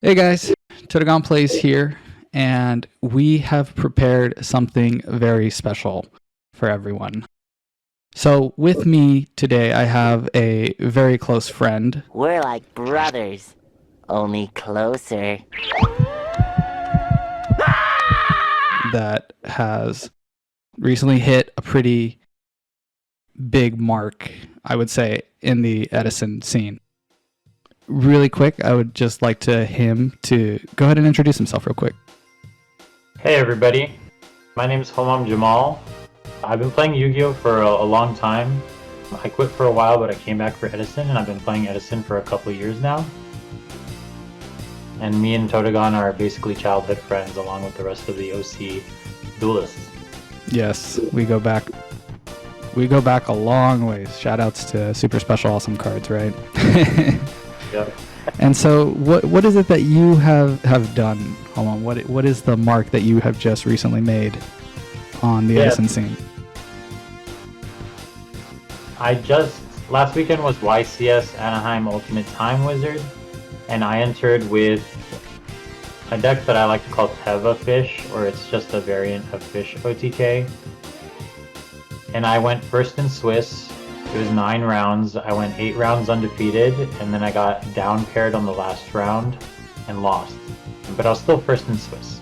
Hey guys, Totagon Plays here, and we have prepared something very special for everyone. So, with me today, I have a very close friend. We're like brothers, only closer. That has recently hit a pretty big mark, I would say, in the Edison scene. Really quick, I would just like him to go ahead and introduce himself real quick. Hey everybody, my name is Homam Jamal. I've been playing Yu-Gi-Oh for a long time. I quit for a while, but I came back for Edison, and I've been playing Edison for a couple of years now. And me and Totagon are basically childhood friends, along with the rest of the OC duelists. Yes, we go back a long ways. Shoutouts to Super Special Awesome Cards, right? Yep. And so, what is it that you have done? Hold on. What is the mark that you have just recently made on the Edison scene? Last weekend was YCS Anaheim Ultimate Time Wizard, and I entered with a deck that I like to call Teva Fish, or it's just a variant of Fish OTK. And I went first in Swiss. It was 9 rounds. I went 8 rounds undefeated, and then I got down paired on the last round and lost. But I was still first in Swiss.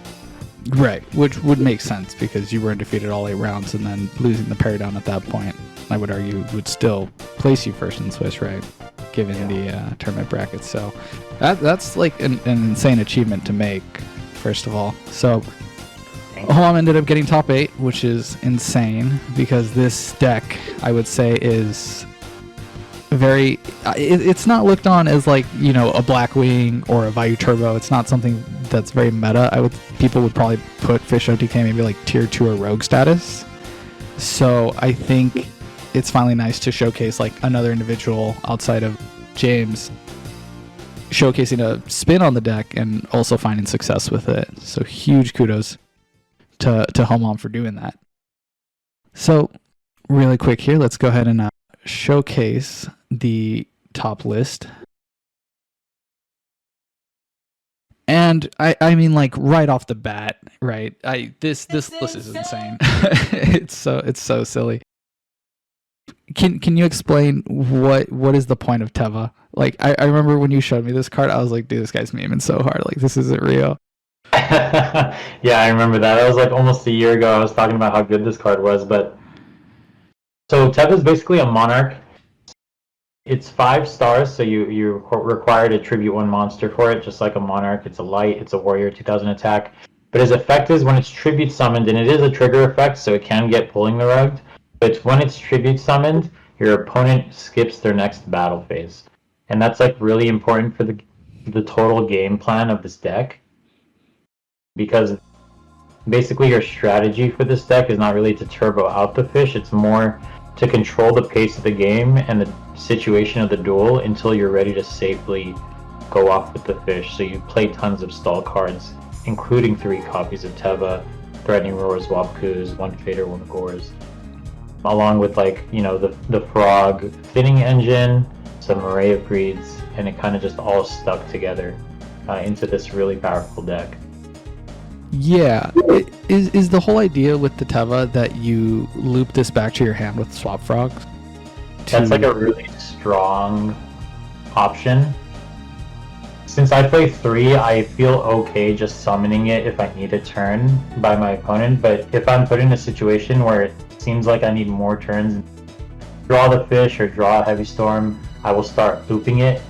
Right, which would make sense because you were undefeated all 8 rounds, and then losing the pair down at that point, I would argue, would still place you first in Swiss, right? Given the tournament brackets. So that's like an insane achievement to make, first of all. So Homam ended up getting top 8, which is insane because this deck, I would say, is very... It's not looked on as like, you know, a Blackwing or a Vayu Turbo. It's not something that's very meta. People would probably put Fish OTK maybe like tier 2 or rogue status. So I think it's finally nice to showcase like another individual outside of James showcasing a spin on the deck and also finding success with it. So huge kudos to Homam for doing that. So really quick here, let's go ahead and showcase the top list. And I mean, like, right off the bat, right? This list is insane. It's so silly. Can you explain what is the point of Teva? Like, I remember when you showed me this card, I was like, dude, this guy's memeing so hard. Like, this isn't real. Yeah, I remember that. That was like almost a year ago. I was talking about how good this card was, but so Teva is basically a monarch. It's 5 stars, so you're required to tribute 1 monster for it, just like a monarch. It's a light, it's a warrior, 2000 attack. But his effect is when it's tribute summoned, and it is a trigger effect, so it can get pulling the rug. But when it's tribute summoned, your opponent skips their next battle phase, and that's like really important for the total game plan of this deck. Because basically your strategy for this deck is not really to turbo out the fish, it's more to control the pace of the game and the situation of the duel until you're ready to safely go off with the fish. So you play tons of stall cards, including 3 copies of Teva, Threatening Roars, Wapkus, 1 Fader, 1 Gores, along with, like, you know, the Frog Thinning Engine, some Array of Breeds, and it kind of just all stuck together into this really powerful deck. Yeah, is the whole idea with the Teva that you loop this back to your hand with Swap Frogs? That's like a really strong option. Since I play 3, I feel okay just summoning it if I need a turn by my opponent, but if I'm put in a situation where it seems like I need more turns, draw the fish or draw a Heavy Storm, I will start looping it.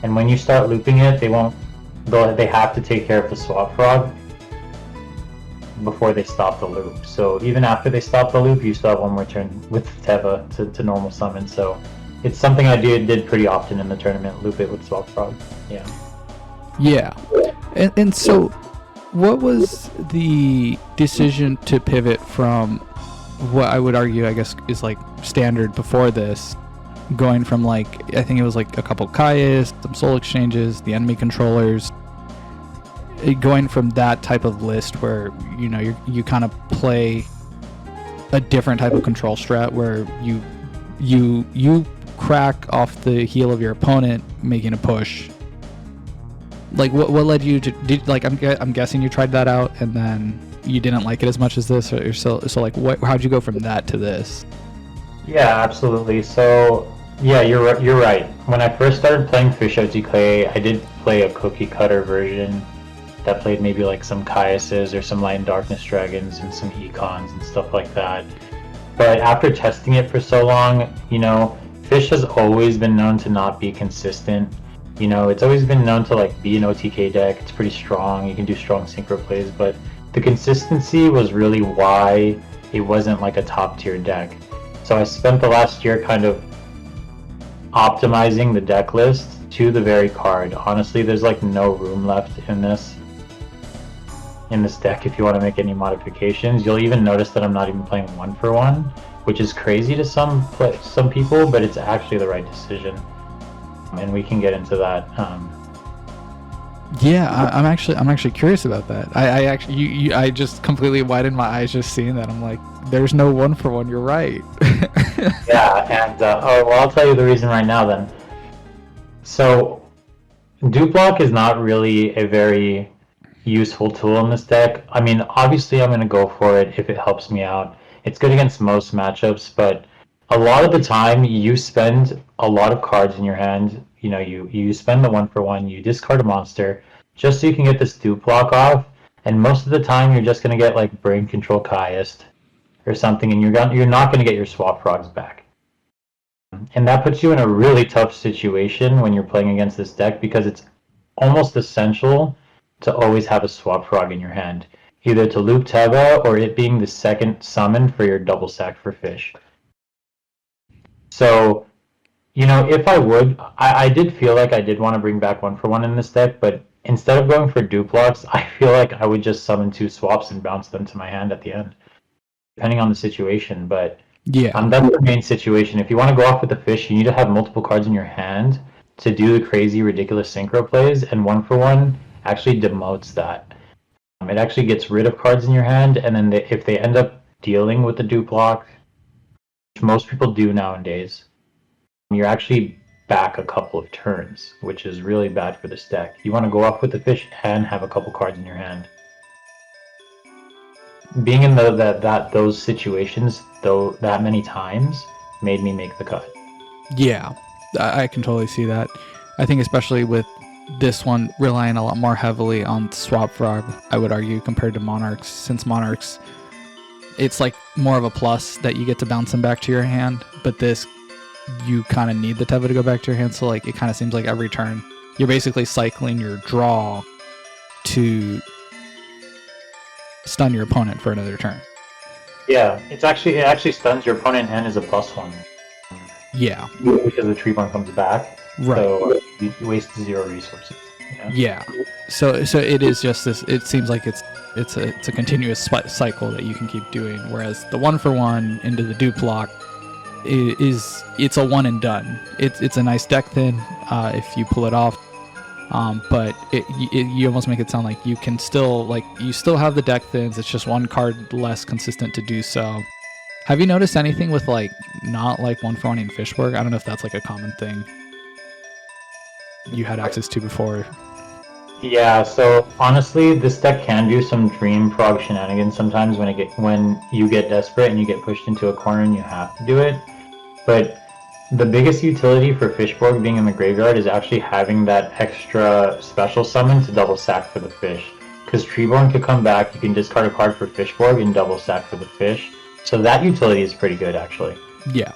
And when you start looping it, they have to take care of the Swap Frog before they stop the loop. So even after they stop the loop, you still have 1 more turn with Teva to normal summon. So it's something I did pretty often in the tournament, loop it with Swap Frog. Yeah. And so what was the decision to pivot from what I would argue, I guess, is like standard before this, going from like, I think it was like a couple Kaias, some soul exchanges, the enemy controllers, going from that type of list where, you know, you kind of play a different type of control strat where you crack off the heel of your opponent making a push, Like what led you to like I'm guessing you tried that out and then you didn't like it as much as this, or so like how'd you go from that to this? Yeah, absolutely. So, yeah, you're right. When I first started playing Fish OTK, I did play a cookie cutter version that played maybe like some Caiuses or some Light and Darkness Dragons and some Econs and stuff like that. But after testing it for so long, Fish has always been known to not be consistent. It's always been known to like be an OTK deck. It's pretty strong. You can do strong synchro plays, but the consistency was really why it wasn't like a top tier deck. So I spent the last year kind of optimizing the deck list to the very card. Honestly, there's like no room left in this deck if you want to make any modifications. You'll even notice that I'm not even playing 1-for-1, which is crazy to some people, but it's actually the right decision. And we can get into that. Yeah, I'm actually curious about that. I just completely widened my eyes just seeing that. I'm like, there's no 1-for-1. You're right. Yeah, and I'll tell you the reason right now then. So, Dupe Block is not really a very useful tool in this deck. I mean, obviously I'm going to go for it if it helps me out. It's good against most matchups, but a lot of the time you spend a lot of cards in your hand. You spend the 1-for-1, you discard a monster just so you can get this Dupe Block off, and most of the time you're just going to get like Brain Control Caius or something, and you're not going to get your Swap Frogs back. And that puts you in a really tough situation when you're playing against this deck, because it's almost essential to always have a Swap Frog in your hand, either to loop Teva or it being the second summon for your double sack for Fish. So, if I did feel like I did want to bring back 1-for-1 in this deck, but instead of going for Dupe Blocks, I feel like I would just summon 2 swaps and bounce them to my hand at the end, depending on the situation. But Yeah. That's the main situation. If you want to go off with the Fish, you need to have multiple cards in your hand to do the crazy, ridiculous synchro plays, and 1-for-1 actually demotes that. It actually gets rid of cards in your hand, and then if they end up dealing with the Dupe Block, which most people do nowadays, you're actually back a couple of turns, which is really bad for this deck. You want to go off with the Fish and have a couple cards in your hand. Being in those situations though that many times made me make the cut. Yeah, I can totally see that. I think especially with this one relying a lot more heavily on Swap Frog, I would argue, compared to Monarchs, since Monarchs, it's like more of a plus that you get to bounce them back to your hand, but this, you kind of need the Teva to go back to your hand, so like it kind of seems like every turn you're basically cycling your draw to stun your opponent for another turn. Yeah, it actually stuns your opponent and is a +1. Yeah. Because the Treeborn comes back. Right. So you waste 0 resources. Yeah. So it is just this. It seems like it's a continuous cycle that you can keep doing. Whereas the 1-for-1 into the Dupe Block it's a one and done. It's a nice deck thin if you pull it off. But you almost make it sound like you can still you still have the deck thins. It's just one card less consistent to do so. Have you noticed anything with not 1-for-1 in Fishborg? I don't know if that's a common thing you had access to before. Yeah, so honestly, this deck can do some Dream Frog shenanigans sometimes when you get desperate and you get pushed into a corner and you have to do it. But the biggest utility for Fishborg being in the graveyard is actually having that extra special summon to double sack for the fish. Because Treeborn could come back, you can discard a card for Fishborg and double sack for the fish. So that utility is pretty good, actually. Yeah.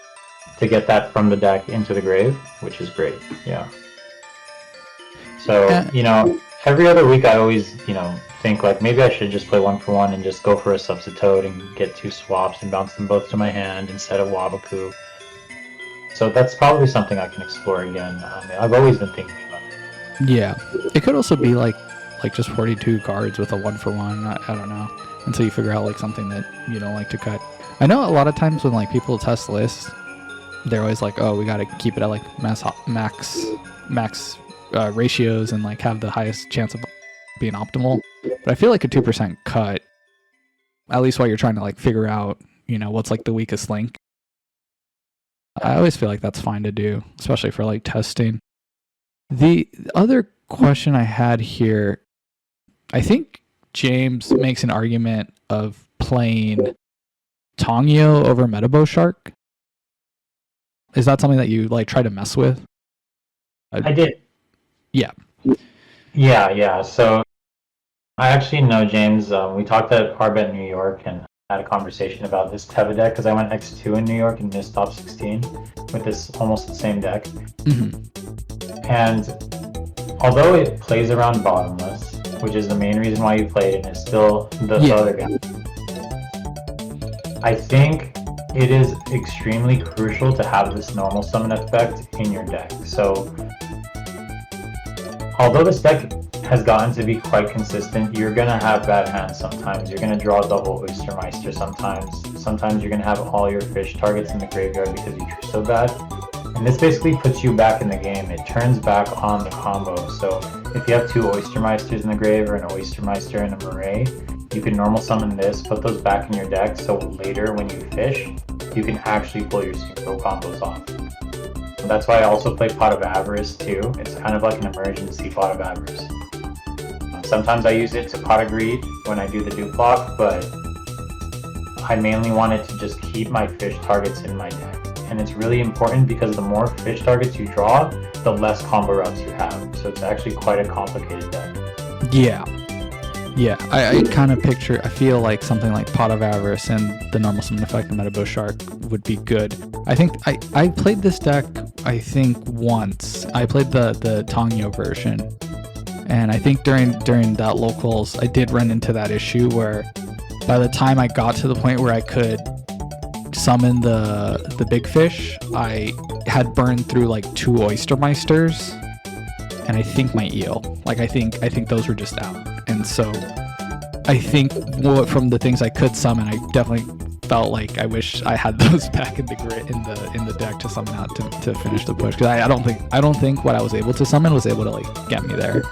To get that from the deck into the grave, which is great, yeah. So, every other week I always, think maybe I should just play 1-for-1 and just go for a Substitute and get 2 swaps and bounce them both to my hand instead of Wabaku. So that's probably something I can explore again. I've always been thinking about it. Yeah. It could also be like just 42 cards with a 1-for-1. I don't know. Until you figure out something that you don't like to cut. I know a lot of times when people test lists, they're always like, oh, we got to keep it at max ratios and have the highest chance of being optimal. But I feel like a 2% cut, at least while you're trying to figure out what's the weakest link, I always feel like that's fine to do, especially for testing. The other question I had here. I think James makes an argument of playing Tongyo over Metabo Shark. Is that something that you like try to mess with? I did. Yeah. Yeah. So I actually know James. We talked at Arbet New York and had a conversation about this Teva deck because I went X2 in New York and missed top 16 with this almost the same deck. And although it plays around bottomless, which is the main reason why you played it, and it's still the other guy, I think it is extremely crucial to have this normal summon effect in your deck. So although this deck has gotten to be quite consistent, you're gonna have bad hands sometimes. You're gonna draw double Oystermeister sometimes. Sometimes you're gonna have all your fish targets in the graveyard because you drew so bad. And this basically puts you back in the game. It turns back on the combo. So if you have two Oystermeisters in the grave or an Oystermeister and a Murray, you can normal summon this, put those back in your deck, so later when you fish, you can actually pull your synchro combos off. That's why I also play Pot of Avarice too. It's kind of like an emergency Pot of Avarice. Sometimes I use it to Pot of Greed when I do the Duplock, but I mainly wanted to just keep my fish targets in my deck. And it's really important because the more fish targets you draw, the less combo routes you have. So it's actually quite a complicated deck. Yeah. I kind of picture, I feel like something like Pot of Avarice and the normal summon effect of Metabo Shark would be good. I think I played this deck, I think once. I played the Tongyo version. And I think during that locals, I did run into that issue where by the time I got to the point where I could summon the big fish, I had burned through like 2 Oystermeisters and I think my eel. Like I think those were just out. And so I think from the things I could summon, I definitely felt like I wish I had those back in the deck to summon out to finish the push. Because I don't think what I was able to summon was able to like get me there.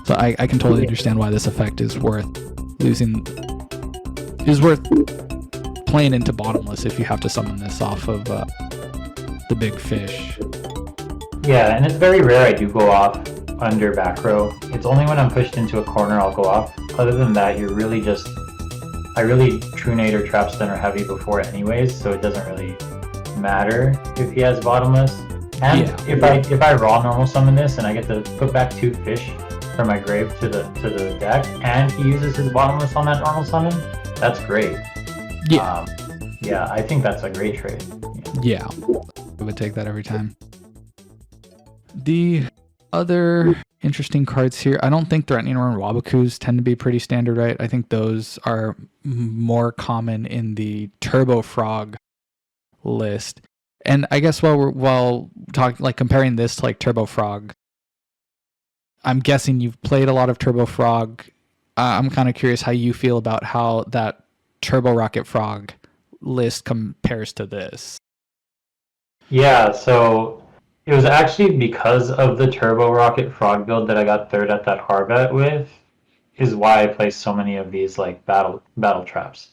So I can totally understand why this effect is worth playing into bottomless if you have to summon this off of the big fish. Yeah, and it's very rare I do go off under back row. It's only when I'm pushed into a corner I'll go off. Other than that, I really True Nade or Trap Stun or heavy before anyways, so it doesn't really matter if he has bottomless. And if I raw normal summon this and I get to put back 2 fish from my grave to the deck, and he uses his bottomless on that normal summon, that's great. I think that's a great trade. Yeah, I would take that every time. The other interesting cards here, I don't think Threatening Roar and Wabakus tend to be pretty standard, right? I think those are more common in the Turbo Frog list. And I guess while talking, like comparing this to like Turbo Frog, I'm guessing you've played a lot of Turbo Frog. I'm kind of curious how you feel about how that Turbo Rocket Frog list compares to this. Yeah, so it was actually because of the Turbo Rocket Frog build that I got third at that Harbet with, is why I play so many of these like battle traps.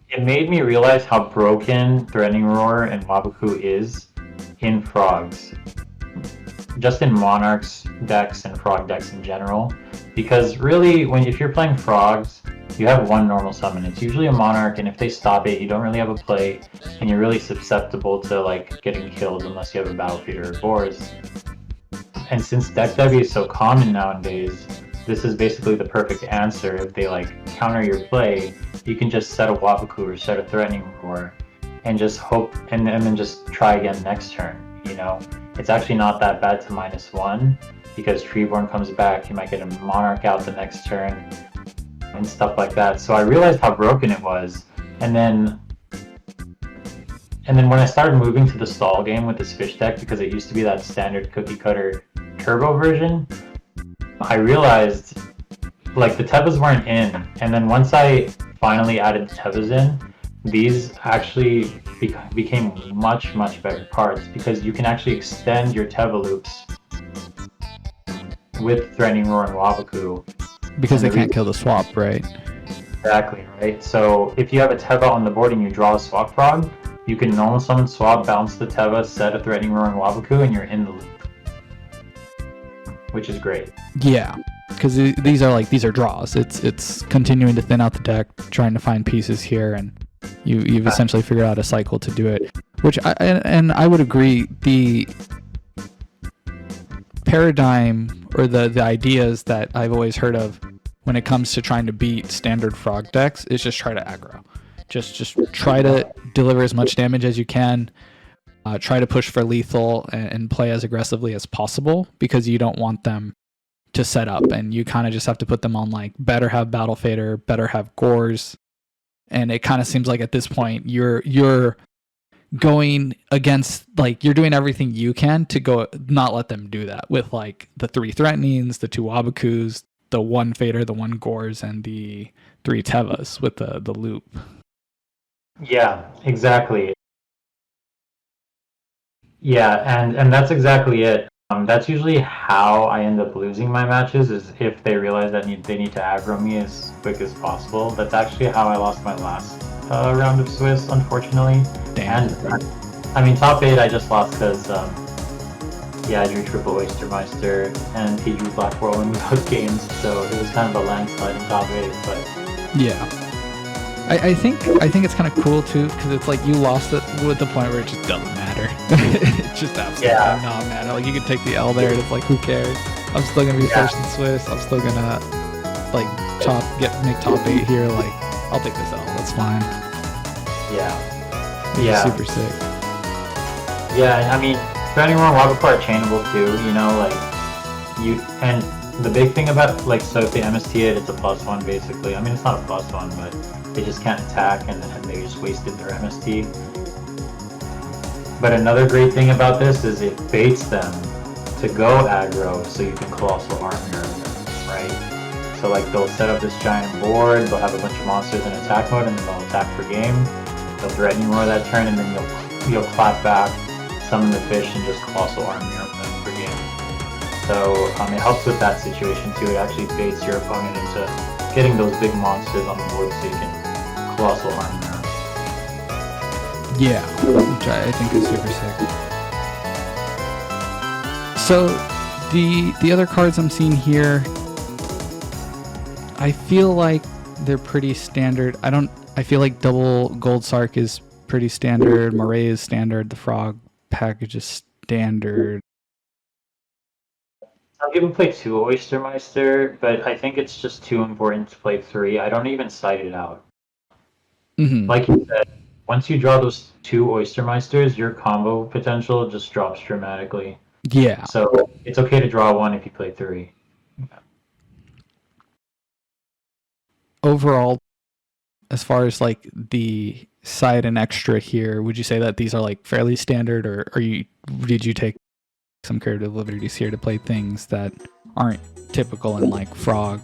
It made me realize how broken Threatening Roar and Wabaku is in frogs. Just in Monarchs decks and frog decks in general. Because really, if you're playing frogs, you have one normal summon. It's usually a Monarch, and if they stop it, you don't really have a play, and you're really susceptible to like getting killed unless you have a Battlefield or Boars. And since deck Debbie is so common nowadays, this is basically the perfect answer. If they like counter your play, you can just set a Wabaku or set a Threatening Roar, and just hope, and then just try again next turn. You know, it's actually not that bad to -1 because Treeborn comes back. You might get a Monarch out the next turn and stuff like that. So I realized how broken it was, and then when I started moving to the stall game with this fish deck, because it used to be that standard cookie cutter turbo version, I realized like the Tevas weren't in, and then once I finally added the Tevas in, these actually became much better cards because you can actually extend your Teva loops with Threatening Roar and Wabaku. Because they can't kill the swap, right? Exactly, right? So if you have a Teva on the board and you draw a swap frog, you can normal summon swap, bounce the Teva, set a Threatening Roar and Wabaku, and you're in the loop. which is great. Yeah, because these are draws. It's continuing to thin out the deck, trying to find pieces here, and you've essentially figured out a cycle to do it. Which I would agree, the paradigm or the ideas that I've always heard of when it comes to trying to beat standard frog decks is just try to aggro. Just try to deliver as much damage as you can. Try to push for lethal and play as aggressively as possible, because you don't want them to set up, and you kind of just have to put them on like better have Battle Fader, better have Gores, and it kind of seems like at this point you're going against, like, you're doing everything you can to go not let them do that with like the 3 Threatenings, the 2 Wabakus, the 1 Fader, the 1 Gores, and the 3 Tevas with the loop. Yeah, exactly. Yeah, and that's exactly it. That's usually how I end up losing my matches, is if they realize that they need to aggro me as quick as possible. That's actually how I lost my last round of Swiss, unfortunately. Damn. And I mean, top 8 I just lost because, I drew triple Oystermeister and he drew Black Whirlwind both games, so it was kind of a landslide in top 8, but... Yeah. I think it's kind of cool too, because it's like you lost it with the point where it just doesn't matter. It just absolutely not matter. Like, you can take the L there, and it's like, who cares? I'm still gonna be first in Swiss. I'm still gonna like make top 8 here. Like, I'll take this L. That's fine. Yeah. Super sick. Yeah, I mean, Threatening Roar and Wabaku are chainable too. You know, like and the big thing about, like, so if they MST it, it's a +1 basically. I mean, it's not a +1, but they just can't attack, and they just wasted their MST. But another great thing about this is it baits them to go aggro, so you can Colossal Arm Mirror them, right? So, like, they'll set up this giant board, they'll have a bunch of monsters in attack mode, and then they'll attack for game. They'll Threatening Roar that turn, and then you'll clap back, summon the fish, and just Colossal Arm Mirror them for game. So it helps with that situation too. It actually baits your opponent into getting those big monsters on the board, so you can Colossal Arm Mirror. Yeah, which I think is super sick. So the other cards I'm seeing here, I feel like they're pretty standard. I feel like double Gold Sark is pretty standard. Moray is standard. The Frog package is standard. Some people play 2 Oystermeister, but I think it's just too important to play 3. I don't even cite it out. Mm-hmm. Like you said, once you draw those 2 Oystermeisters, your combo potential just drops dramatically. Yeah. So it's okay to draw 1 if you play 3. Overall, as far as like the side and extra here, would you say that these are like fairly standard, or did you take some creative liberties here to play things that aren't typical in like Frog?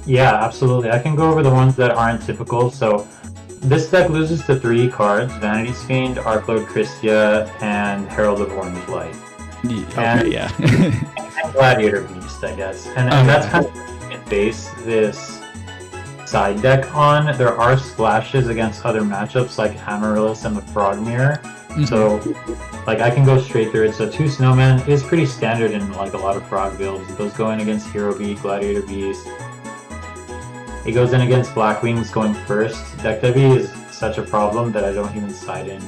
Yeah, absolutely. I can go over the ones that aren't typical. So this deck loses to 3 cards: Vanity's Fiend, Arclord Christia, and Herald of Orange Light. Yeah. And Gladiator Beast, I guess. And that's kind of what you can base this side deck on. There are splashes against other matchups like Amaryllis and the Frog Mirror. Mm-hmm. So, like, I can go straight through it. So 2 Snowman is pretty standard in like a lot of Frog builds. Those go in against Hero Beat, Gladiator Beast. It goes in against Black Wings going first. Deck Debbie is such a problem that I don't even side in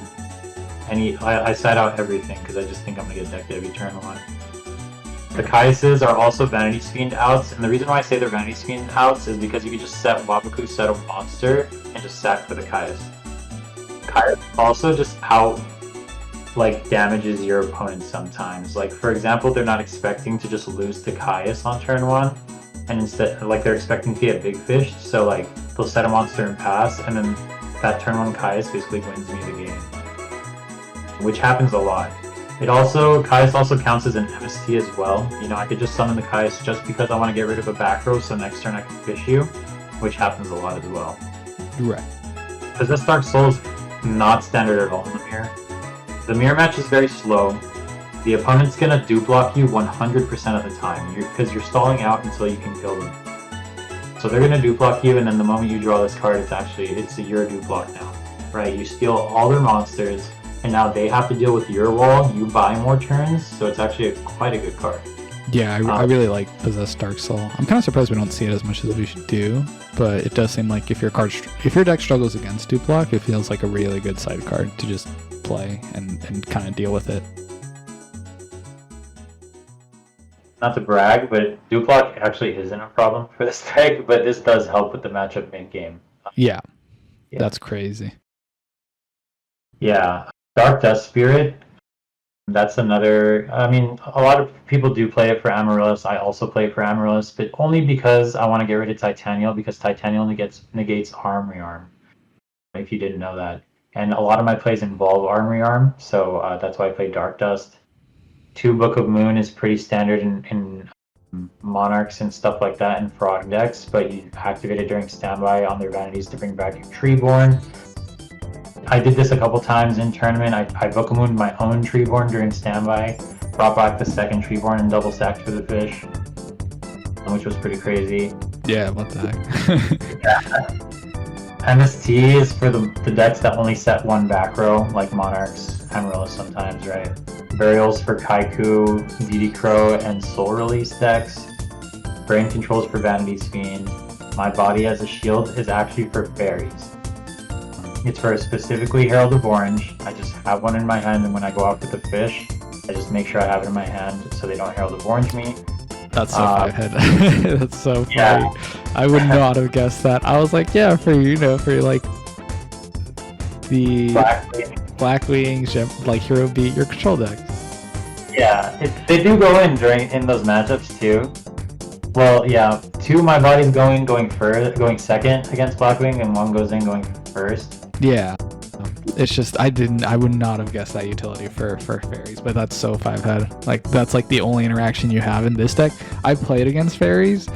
any. I side out everything because I just think I'm gonna get Deck Debbie turn 1. The Kaises are also Vanity's Fiend outs, and the reason why I say they're Vanity's Fiend outs is because you can just set Wabaku, set a monster, and just sack for the Kais. Kais also just like damages your opponent sometimes. Like, for example, they're not expecting to just lose to Caius on turn 1, and instead, like, they're expecting to get big fished, so like they'll set a monster and pass, and then that turn 1 Caius basically wins me the game, which happens a lot. Caius also counts as an MST as well. You know, I could just summon the Caius just because I want to get rid of a back row, so next turn I can fish you, which happens a lot as well. Right. Possessed Dark Soul is not standard at all in the mirror. The mirror match is very slow. The opponent's gonna block you 100% of the time, because you're stalling out until you can kill them. So they're gonna block you, and then the moment you draw this card, it's your block now, right? You steal all their monsters, and now they have to deal with your wall. You buy more turns, so it's actually quite a good card. Yeah, I really like Possessed Dark Soul. I'm kind of surprised we don't see it as much as we should do, but it does seem like if your deck struggles against Duplock, it feels like a really good side card to just play and kind of deal with it. Not to brag, but Duplock actually isn't a problem for this deck, but this does help with the matchup mid-game. Yeah, that's crazy. Yeah, Dark Death Spirit, that's another... I mean, a lot of people do play it for Amaryllis. I also play it for Amaryllis, but only because I want to get rid of Titanial, because Titanial negates Armory Arm, if you didn't know that. And a lot of my plays involve Armory Arm, so that's why I play Dark Dust. 2 Book of Moon is pretty standard in Monarchs and stuff like that in Frog decks, but you activate it during standby on their vanities to bring back your Treeborn. I did this a couple times in tournament. I Book of Moon my own Treeborn during standby, brought back the second Treeborn and double stacked for the fish, which was pretty crazy. Yeah, what the heck? Yeah. MST is for the decks that only set 1 back row, like Monarchs, Amaryllis sometimes, right? Burials for Kaiku, DD Crow, and Soul Release decks. Brain Controls for Vanity's Fiend. My Body as a Shield is actually for fairies. It's for specifically Herald of Orange. I just have one in my hand, and when I go out with the fish, I just make sure I have it in my hand so they don't Herald of Orange me. That's so funny. That's so funny. Yeah. I would not have guessed that. I was like, yeah, for like the Blackwing, like Hero Beat, your control decks. Yeah, they do go in those matchups too. Well, yeah, 2 of my bodies going second against Blackwing, and 1 goes in going first. Yeah, it's just I would not have guessed that utility for fairies, but that's so 5-head. Like that's like the only interaction you have in this deck. I played against fairies,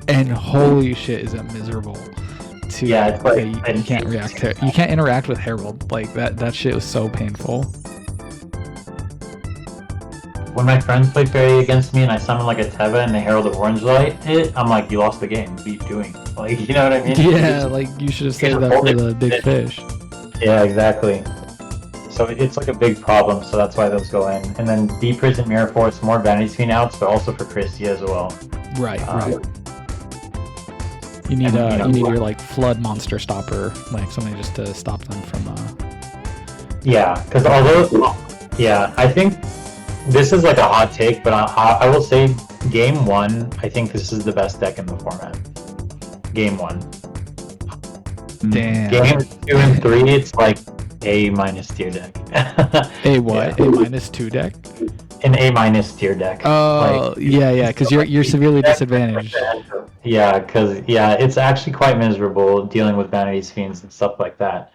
and holy shit, is it miserable. Yeah, it's like you can't you can't interact with Herald. Like that shit was so painful. When my friends play fairy against me and I summon like a Teva and the Herald of Orange Light hit, I'm like, you lost the game. What are you doing? Like, you know what I mean? Yeah, like you should have saved that for the big fish. Yeah, exactly. So it's like a big problem, so that's why those go in. And then Deep Prison Mirror Force, more Vanity's Fiend outs, but also for Christie as well. Right, right. You need your like flood monster stopper, like something just to stop them from. Yeah, because I think this is like a hot take, but I will say Game 1, I think this is the best deck in the format. Game 1. Damn. Game 2 and 3, it's like A- tier deck. A what? Yeah. A-2 deck? An A- tier deck. Oh, like, yeah, because you're severely disadvantaged. Yeah, because it's actually quite miserable dealing with Vanity's Fiends and stuff like that.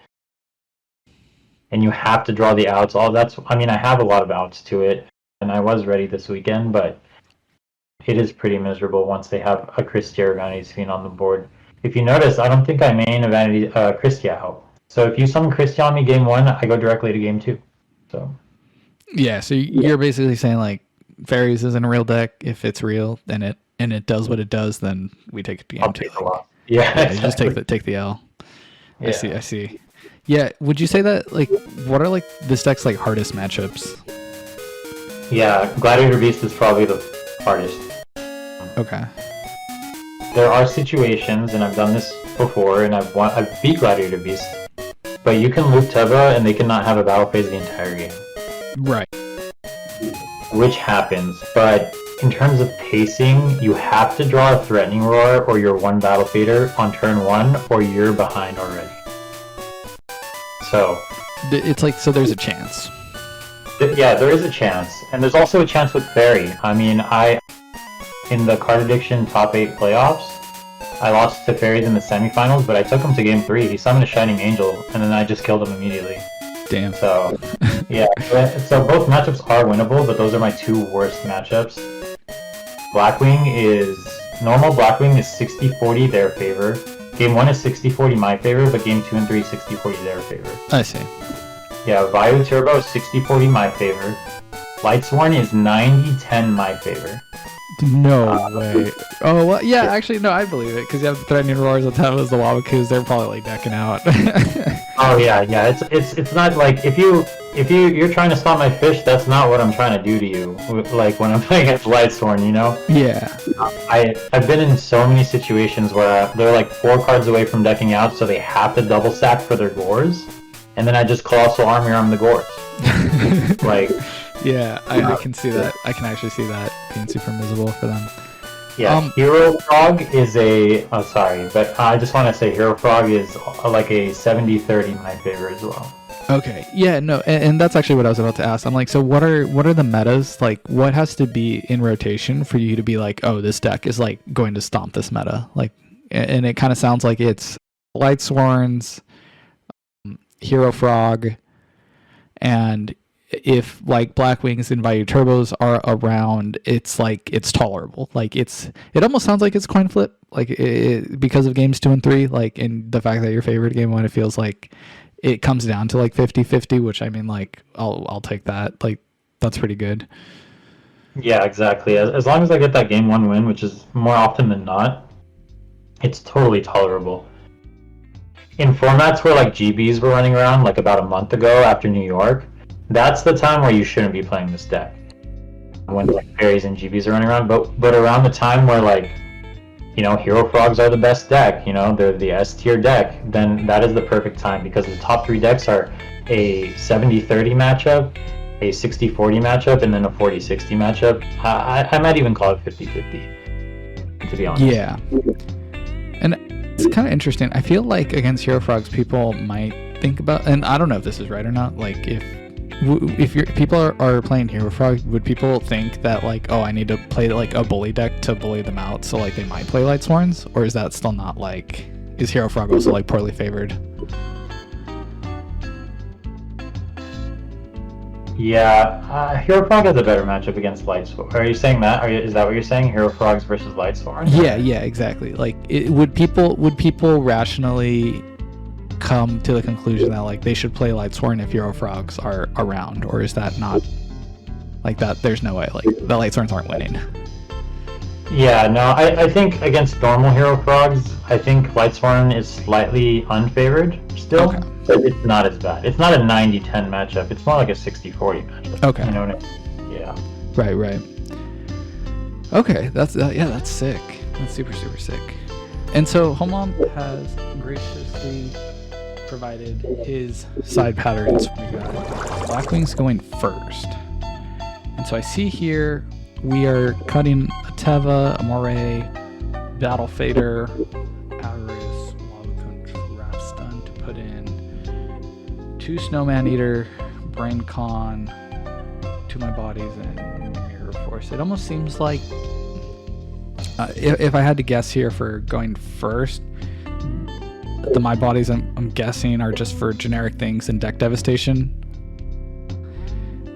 And you have to draw the outs. I have a lot of outs to it, and I was ready this weekend, but it is pretty miserable once they have a Christie or Vanity's Fiend on the board. If you notice, I don't think I main a Christie out. So if you summon Christie on me Game 1, I go directly to Game 2. So. Yeah, so you're basically saying like Fairies isn't a real deck. If it's real and it does what it does, then we take it to Game 2. Yeah, exactly. Just take the L. Yeah. I see. Yeah, would you say that like what are like this deck's like hardest matchups? Yeah, Gladiator Beast is probably the hardest. Okay. There are situations, and I've done this before, and I've beat Gladiator Beast, but you can loop Teva and they cannot have a battle phase the entire game. Right. Which happens, but in terms of pacing, you have to draw a Threatening Roar or your 1 Battle Fader on turn 1, or you're behind already. So it's like, so there's a chance. Yeah, there is a chance, and there's also a chance with Fairy. I mean, in the Card Addiction Top 8 playoffs, I lost to Fairies in the semifinals, but I took him to Game 3. He summoned a Shining Angel, and then I just killed him immediately. Damn. So, yeah. So both matchups are winnable, but those are my 2 worst matchups. Normal Blackwing is 60-40 their favor. Game 1 is 60-40 my favor, but Game 2 and 3 is 60-40 their favor. I see. Yeah, Vayu Turbo is 60-40 my favor. Lightsworn is 90-10 my favor. No way. Oh well, yeah. Actually, no, I believe it because you have the threatening roars, the Tevas, the Wawakus. They're probably like decking out. Oh yeah, yeah. It's not like if you're trying to stop my fish, that's not what I'm trying to do to you. Like when I'm playing against Lightsworn, you know. Yeah. I've been in so many situations where they're like 4 cards away from decking out, so they have to double stack for their gores, and then I just Colossal Army Arm the gores. Like. Yeah, I can see that. I can actually see that being super miserable for them. Yeah, Hero Frog is a. Oh, sorry, but I just want to say Hero Frog is like a 70-30 my favorite as well. Okay. Yeah. No. And that's actually what I was about to ask. I'm like, so what are the metas? Like, what has to be in rotation for you to be like, oh, this deck is like going to stomp this meta? Like, and it kind of sounds like it's Lightsworns, Hero Frog, and if like Black Wings and Bayou Turbos are around, it's like it's tolerable. Like it almost sounds like it's coin flip, like because of games 2 and 3, like, and the fact that your favorite game 1, it feels like it comes down to like 50-50, which I mean, like I'll take that. Like that's pretty good. Yeah, exactly. As long as I get that game 1 win, which is more often than not, it's totally tolerable. In formats where like GBs were running around like about a month ago after New York, that's the time where you shouldn't be playing this deck. When like fairies and GBs are running around, but around the time where like, you know, Hero Frogs are the best deck, you know, they're the S tier deck, then that is the perfect time because the top 3 decks are a 70-30 matchup, a 60-40 matchup, and then a 40-60 matchup. I might even call it 50-50, to be honest. Yeah. And it's kind of interesting. I feel like against Hero Frogs, people might think about, and I don't know if this is right or not, like if people are playing Hero Frog, would people think that like, oh, I need to play like a bully deck to bully them out, so like they might play Lightsworns, or is that still not like, is Hero Frog also like poorly favored? Yeah, Hero Frog has a better matchup against Lightsworn. Are you saying that? Is that what you're saying? Hero Frogs versus Lightsworn? Yeah, exactly. Like, would people rationally come to the conclusion that like they should play Lightsworn if Hero Frogs are around, or is that not like that? There's no way, like the Lightsworns aren't winning. Yeah, no, I think against normal Hero Frogs, I think Lightsworn is slightly unfavored still, Okay. but it's not as bad. It's not a 90-10 matchup. It's more like a 60-40 matchup. Okay. You know what I mean? Yeah. Right. Okay, that's that's sick. That's super sick. And so Homam has graciously provided his side patterns. We got Black Wings going first, and so I see here we are cutting a Teva, a Moray, Battle Fader, Avarice, Wildcountry, Wrath Stun to put in 2 Snowman Eater, Brain Con, 2 My Bodies, and Mirror Force. It almost seems like if I had to guess here for going first, the My Bodies I'm guessing are just for generic things and deck devastation.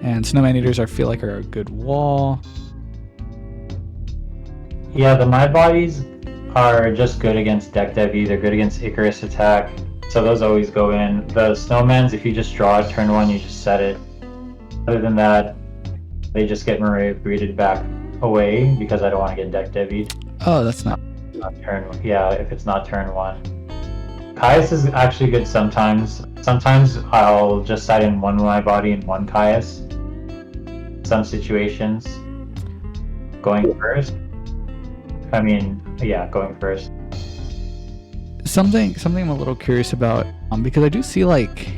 And Snowman Eaters I feel like are a good wall. Yeah, the My Bodies are just good against deck devi. They're good against Icarus attack, so those always go in. The Snowmans, if you just draw it turn 1, you just set it. Other than that, they just get Marais breeded back away because I don't want to get deck devied. Oh, that's not turn. Yeah, if it's not turn 1. Caius is actually good sometimes. Sometimes I'll just side in 1 My Body and 1 Caius. Some situations. Going first. I mean, yeah, going first. something I'm a little curious about, because I do see like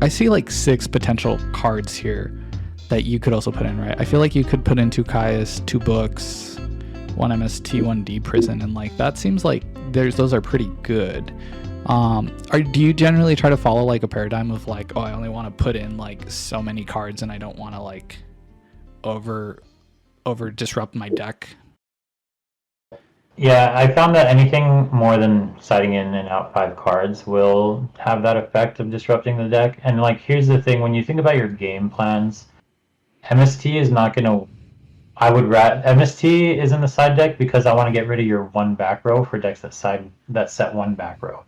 I see like 6 potential cards here that you could also put in, right? I feel like you could put in 2 Caius, 2 books, 1 MST, 1 D prison, and like that seems like those are pretty good. Do you generally try to follow like a paradigm of like, oh, I only want to put in like so many cards and I don't want to like over disrupt my deck? Yeah, I found that anything more than siding in and out 5 cards will have that effect of disrupting the deck. And like, here's the thing: when you think about your game plans, MST is not gonna. MST is in the side deck because I want to get rid of your 1 back row for decks that set 1 back row.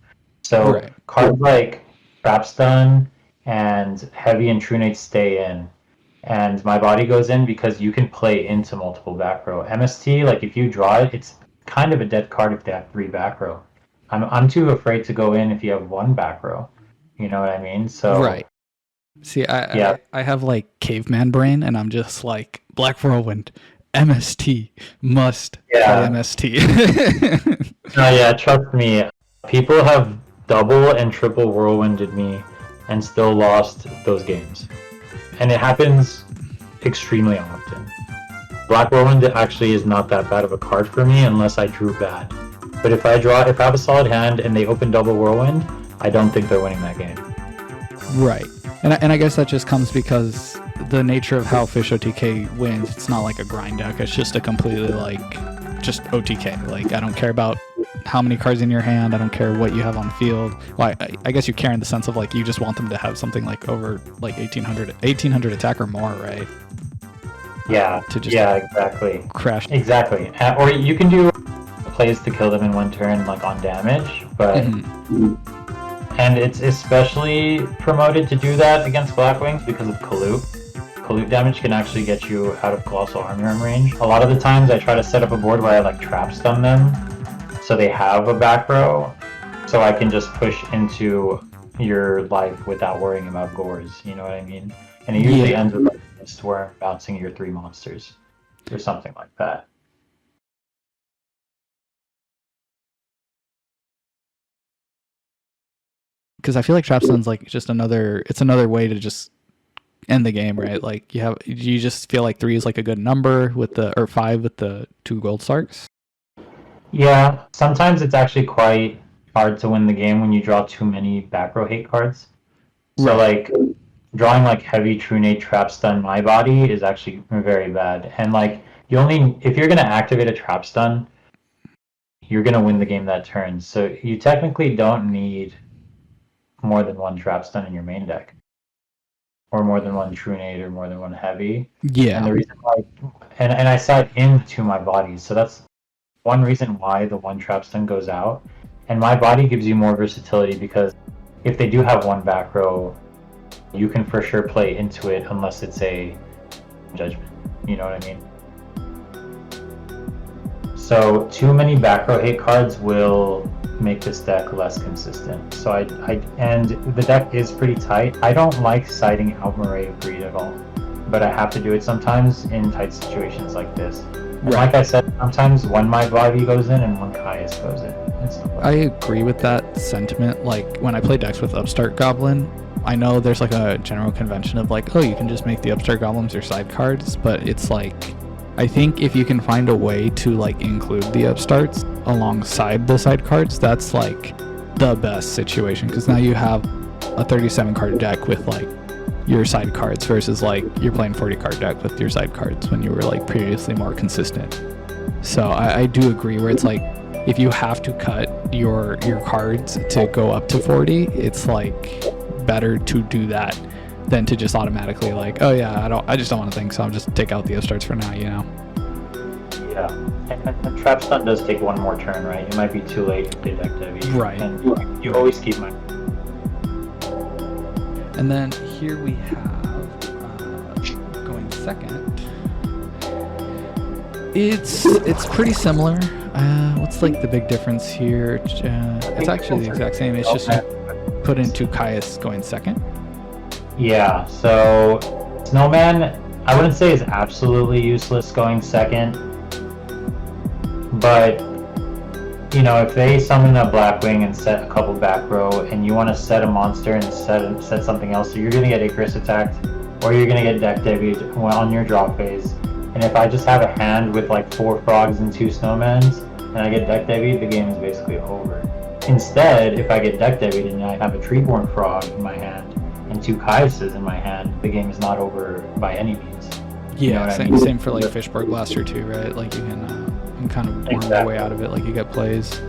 So cards like Trap Stun and Heavy and True Nate stay in. and my body goes in because you can play into multiple back row. MST, like if you draw it, it's kind of a dead card if they have 3 back row. I'm too afraid to go in if you have 1 back row. You know what I mean? So Right. See, I have like caveman brain, and I'm just like Black Whirlwind, MST must play MST. Yeah, trust me. People have double and triple whirlwinded me and still lost those games. And it happens extremely often. Black Whirlwind actually is not that bad of a card for me unless I drew bad. But if I have a solid hand and they open double whirlwind, I don't think they're winning that game. Right. And I guess that just comes because the nature of how Fish OTK wins, it's not like a grind deck. It's just a completely like just OTK. Like I don't care about how many cards in your hand. I don't care what you have on the field. Well, I guess you care in the sense of like you just want them to have something like over like 1800 attack or more, right? Yeah. To just exactly. Crash. Exactly. Or you can do plays to kill them in 1 turn, like on damage, but. And it's especially promoted to do that against Blackwings because of Kaloot. Kaloot damage can actually get you out of Colossal Arm range. A lot of the times I try to set up a board where I like trap stun them so they have a back row, so I can just push into your life without worrying about gores, you know what I mean? And it usually ends with like a Mistworm bouncing your 3 monsters or something like that. Because I feel like Trapstun's like just another way to just end the game, right? Like you just feel like 3 is like a good number or 5 with the 2 gold sarks. Yeah, sometimes it's actually quite hard to win the game when you draw too many back row hate cards. So like drawing like heavy True Nate Trap Stun My Body is actually very bad. And like if you're gonna activate a Trap Stun, you're gonna win the game that turn. So you technically don't need more than 1 Trap Stun in your main deck. Or more than 1 True Nate or more than 1 heavy. Yeah. And the reason why and I side into my body, so that's one reason why the 1 Trap Stun goes out. And my body gives you more versatility because if they do have 1 back row, you can for sure play into it unless it's a judgment. You know what I mean? So too many back row hate cards will make this deck less consistent. So and the deck is pretty tight. I don't like siding out Moray of Greed at all, but I have to do it sometimes in tight situations like this. And like I said, sometimes 1 My Body goes in and 1 Caius goes in. And stuff like I agree with that sentiment. Like when I play decks with Upstart Goblin, I know there's like a general convention of like, oh, you can just make the Upstart Goblins your side cards, but it's like, I think if you can find a way to like include the Upstarts alongside the side cards, that's like the best situation, because now you have a 37 card deck with like your side cards versus like you're playing 40 card deck with your side cards when you were like previously more consistent. So I do agree where it's like if you have to cut your cards to go up to 40, it's like better to do that than to just automatically like, oh yeah, I just don't want to think, so I'll just take out the Upstarts for now, you know? Yeah, and Trap Stun does take 1 more turn, right? It might be too late to play deck heavy. Right. And you always keep my... And then here we have going second. It's pretty similar. What's like the big difference here? It's actually the exact same. It's just put into Caius going second. Yeah, so Snowman, I wouldn't say is absolutely useless going second, but you know, if they summon a Blackwing and set a couple back row, and you want to set a monster and set something else, so you're gonna get Icarus attacked, or you're gonna get deck debuted on your draw phase. And if I just have a hand with like 4 frogs and 2 snowmans, and I get deck debuted, the game is basically over. Instead, if I get deck debuted and I have a Treeborn frog in my hand and 2 Caiuses in my hand, the game is not over by any means. Yeah, you know same for like Fishborg Blaster too, right? Like you can kind of worm your way out of it, like you get plays.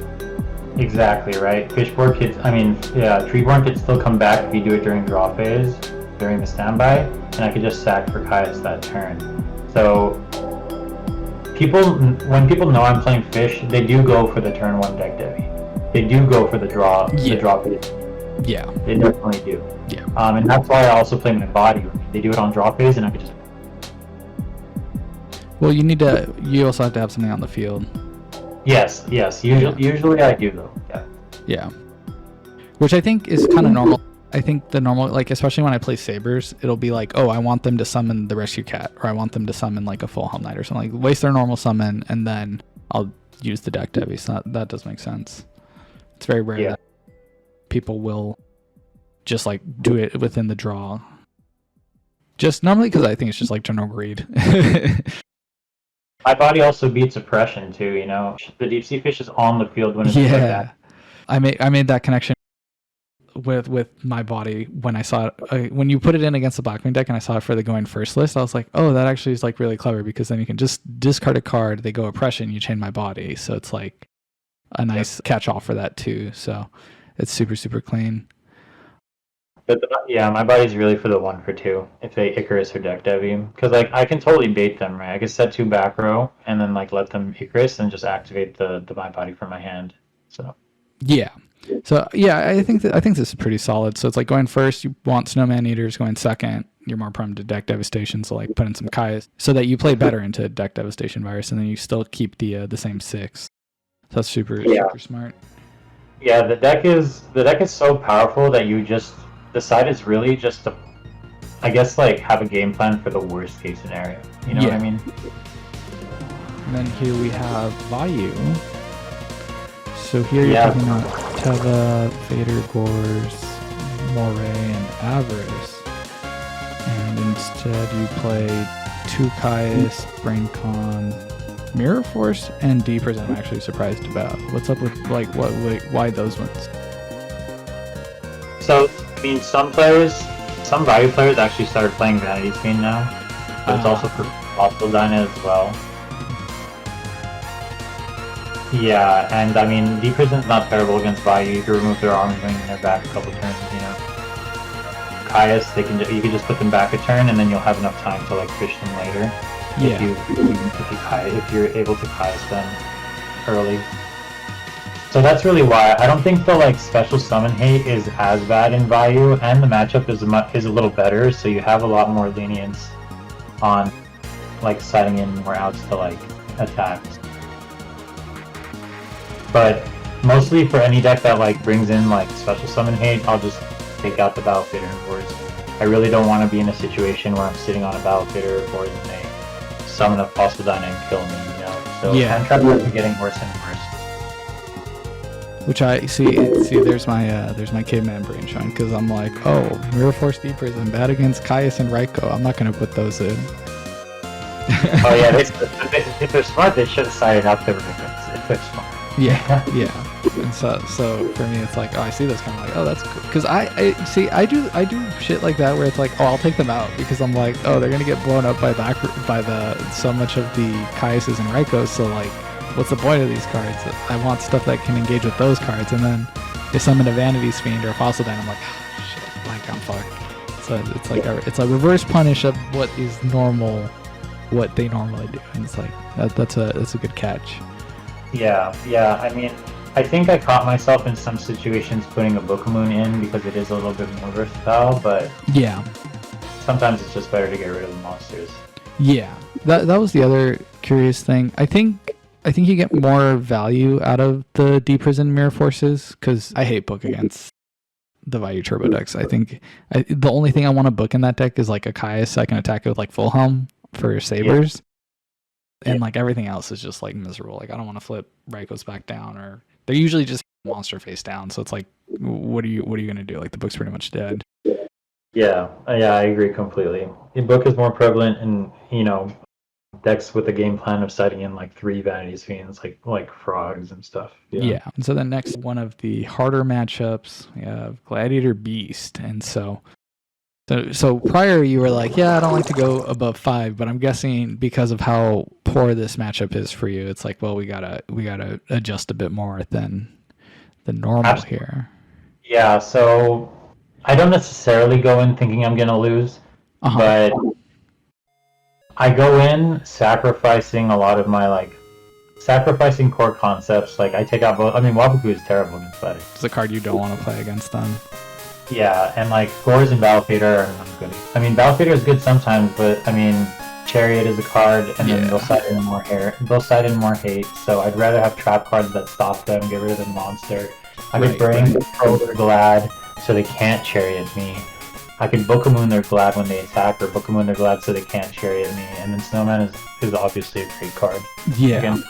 Exactly, right? Fishborg Treeborn could still come back if you do it during draw phase, during the standby, and I could just sack for Caius that turn. So when people know I'm playing Fish, they do go for the turn 1 deck devi. They do go for the draw phase. Yeah. They definitely do. Yeah. And that's why I also play my body. They do it on draw phase, and I could just Well, you also have to have something on the field. Yes. Usually I do though. Yeah. Yeah. Which I think is kind of normal. I think the normal, like, especially when I play Sabers, it'll be like, oh, I want them to summon the Rescue Cat, or I want them to summon like a full Helm Knight or something. Like, waste their normal summon, and then I'll use the deck Devi. So that does make sense. It's very rare that people will just like do it within the draw. Just normally because I think it's just like general greed. My body also beats oppression too, you know. The deep sea fish is on the field when it's like that. I made that connection with my body when I saw it when you put it in against the Blackwing deck and I saw it for the going first list. I was like, oh, that actually is like really clever because then you can just discard a card, they go oppression, you chain my body, so it's like a nice catch-all for that too. So it's super, super clean. But my body's really for the 1 for 2 if they Icarus or deck Devi, because like I can totally bait them, right? I can set 2 back row and then like let them Icarus and just activate the my body from my hand. So yeah. So yeah, I think this is pretty solid. So it's like going first, you want Snowman Eaters. Going second, you're more prone to deck devastation. So like put in some Kai's so that you play better into deck devastation virus, and then you still keep the same 6. So that's super smart. Yeah, the deck is so powerful that you just the side is really just to, I guess, like have a game plan for the worst case scenario. You know what I mean? And then here we have Vayu. So here you're talking about Teva, Vader, Gores, Moray, and Avarice. And instead you play 2 Caius, Braincon, Mirror Force, and Deepers I'm actually surprised about. What's up with, like, why those ones? So, I mean, some Vayu players actually started playing Vanity's Fiend now. But it's also for Fossil Dyna as well. Yeah, and I mean, Deep Prison's not terrible against Vayu. You can remove their arms wing and their back a couple turns, you know. Caius, you can just put them back a turn, and then you'll have enough time to like fish them later. Yeah. If you're able to Caius them early. So that's really why I don't think the like special summon hate is as bad in Vayu, and the matchup is a little better. So you have a lot more lenience on like setting in more outs to like attacks. But mostly for any deck that like brings in like special summon hate, I'll just take out the Battle Fader and Gores. I really don't want to be in a situation where I'm sitting on a Battle Fader or Gores and they summon a Fossil Dyna and kill me, you know? So hand traps are getting worse and worse. Which I see there's my caveman brain showing, because I'm like, oh, Mirror Force Deepers and bad against Caius and Raiko. I'm not gonna put those in. Oh yeah, if they're smart, they should have sided up the Raikos if they're smart. Yeah. And so for me, it's like, oh, I see this kind of like, oh, that's cool. Because I do shit like that where it's like, oh, I'll take them out because I'm like, oh, they're gonna get blown up by so much of the Caiuses and Raikos. So like, what's the point of these cards? I want stuff that can engage with those cards, and then they summon a Vanity's Fiend or a Fossil Dyna. I'm like, oh, shit, like I'm fucked. So it's like a reverse punish of what they normally do, and it's like that's a good catch. Yeah. I mean, I think I caught myself in some situations putting a Book-a-Moon in because it is a little bit more versatile, but yeah, sometimes it's just better to get rid of the monsters. Yeah, that was the other curious thing. I think you get more value out of the Deep Prison Mirror Forces, because I hate book against the Vayu Turbo decks. I think the only thing I want to book in that deck is like a Caius, so I can attack it with like Full Helm for Sabers. And like everything else is just like miserable. Like I don't want to flip Raikos back down, or they're usually just monster face down. So it's like, what are you gonna do? Like the book's pretty much dead. Yeah, I agree completely. The book is more prevalent in, you know, decks with a game plan of setting in like 3 Vanity's Fiends, like frogs and stuff. Yeah. And so the next one of the harder matchups, we have Gladiator Beast, and so prior you were like, yeah, I don't like to go above 5, but I'm guessing because of how poor this matchup is for you, it's like, well, we gotta adjust a bit more than normal. Absolutely. Here. Yeah, so I don't necessarily go in thinking I'm gonna lose, but I go in sacrificing a lot of my sacrificing core concepts. Like I take out both. I mean, Wabuku is terrible against Gladiator. It's a card you don't want to play against them. Yeah, and like Gores and Battle Fader are not good. I mean, Battle Fader is good sometimes, but I mean, Chariot is a card, and then Yeah. they'll side in more hate. So I'd rather have trap cards that stop them, get rid of the monster. I could bring Control their Glad so they can't Chariot me. I could Book a Moon their Glad when they attack, or Book a Moon their Glad so they can't Chariot me. And then Snowman is obviously a great card. Yeah. Again,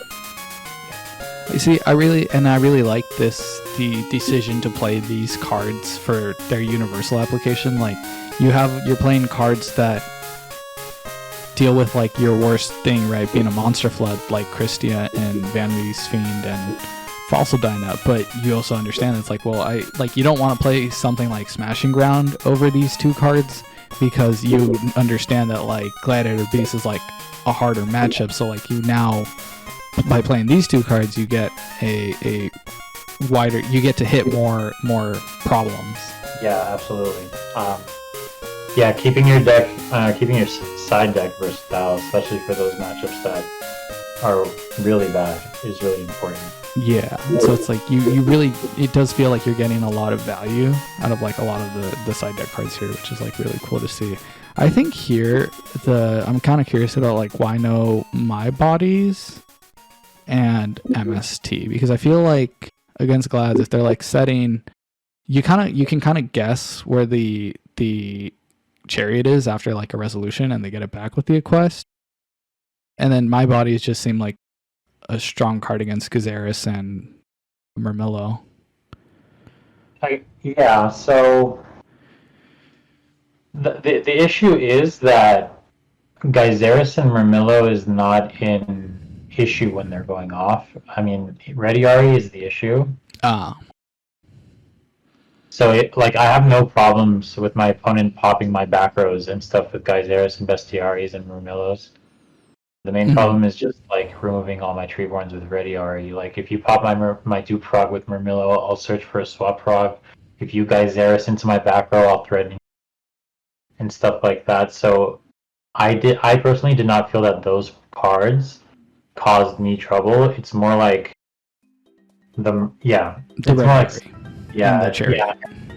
You see, I really like the decision to play these cards for their universal application. Like, you're playing cards that deal with like your worst thing, right? Being a monster flood like Christia and Vanity's Fiend and Fossil Dyna, but you also understand it's like, well, you don't want to play something like Smashing Ground over these two cards because you understand that like Gladiator Beast is like a harder matchup. So like you now, by playing these two cards, you get a wider, you get to hit more problems. yeah, absolutely. Yeah, keeping your deck, keeping your side deck versatile, especially for those matchups that are really bad, is really important. Yeah, so it's like you really, it does feel like you're getting a lot of value out of like a lot of the side deck cards here, which is like really cool to see. I think here I'm kind of curious about like why no My Bodies and MST, because I feel like against Glads, if they're like setting, you can kind of guess where the Chariot is after like a resolution and they get it back with the Quest. And then My Bodies just seem like a strong card against Gazaris and Murmillo. Yeah, so the issue is that Geyseris and Murmillo is not in issue when they're going off. I mean, Rediari is the issue. So I have no problems with my opponent popping my back rows and stuff with Geyseris and Bestiaries and Murmillos. The main problem is just like removing all my Treeborns with Rediari. Like if you pop my Duprog with Murmillo, I'll search for a swap prog. If you Geyseris into my back row, I'll threaten and stuff like that. So I personally did not feel that those cards caused me trouble. It's more like it's more like yeah.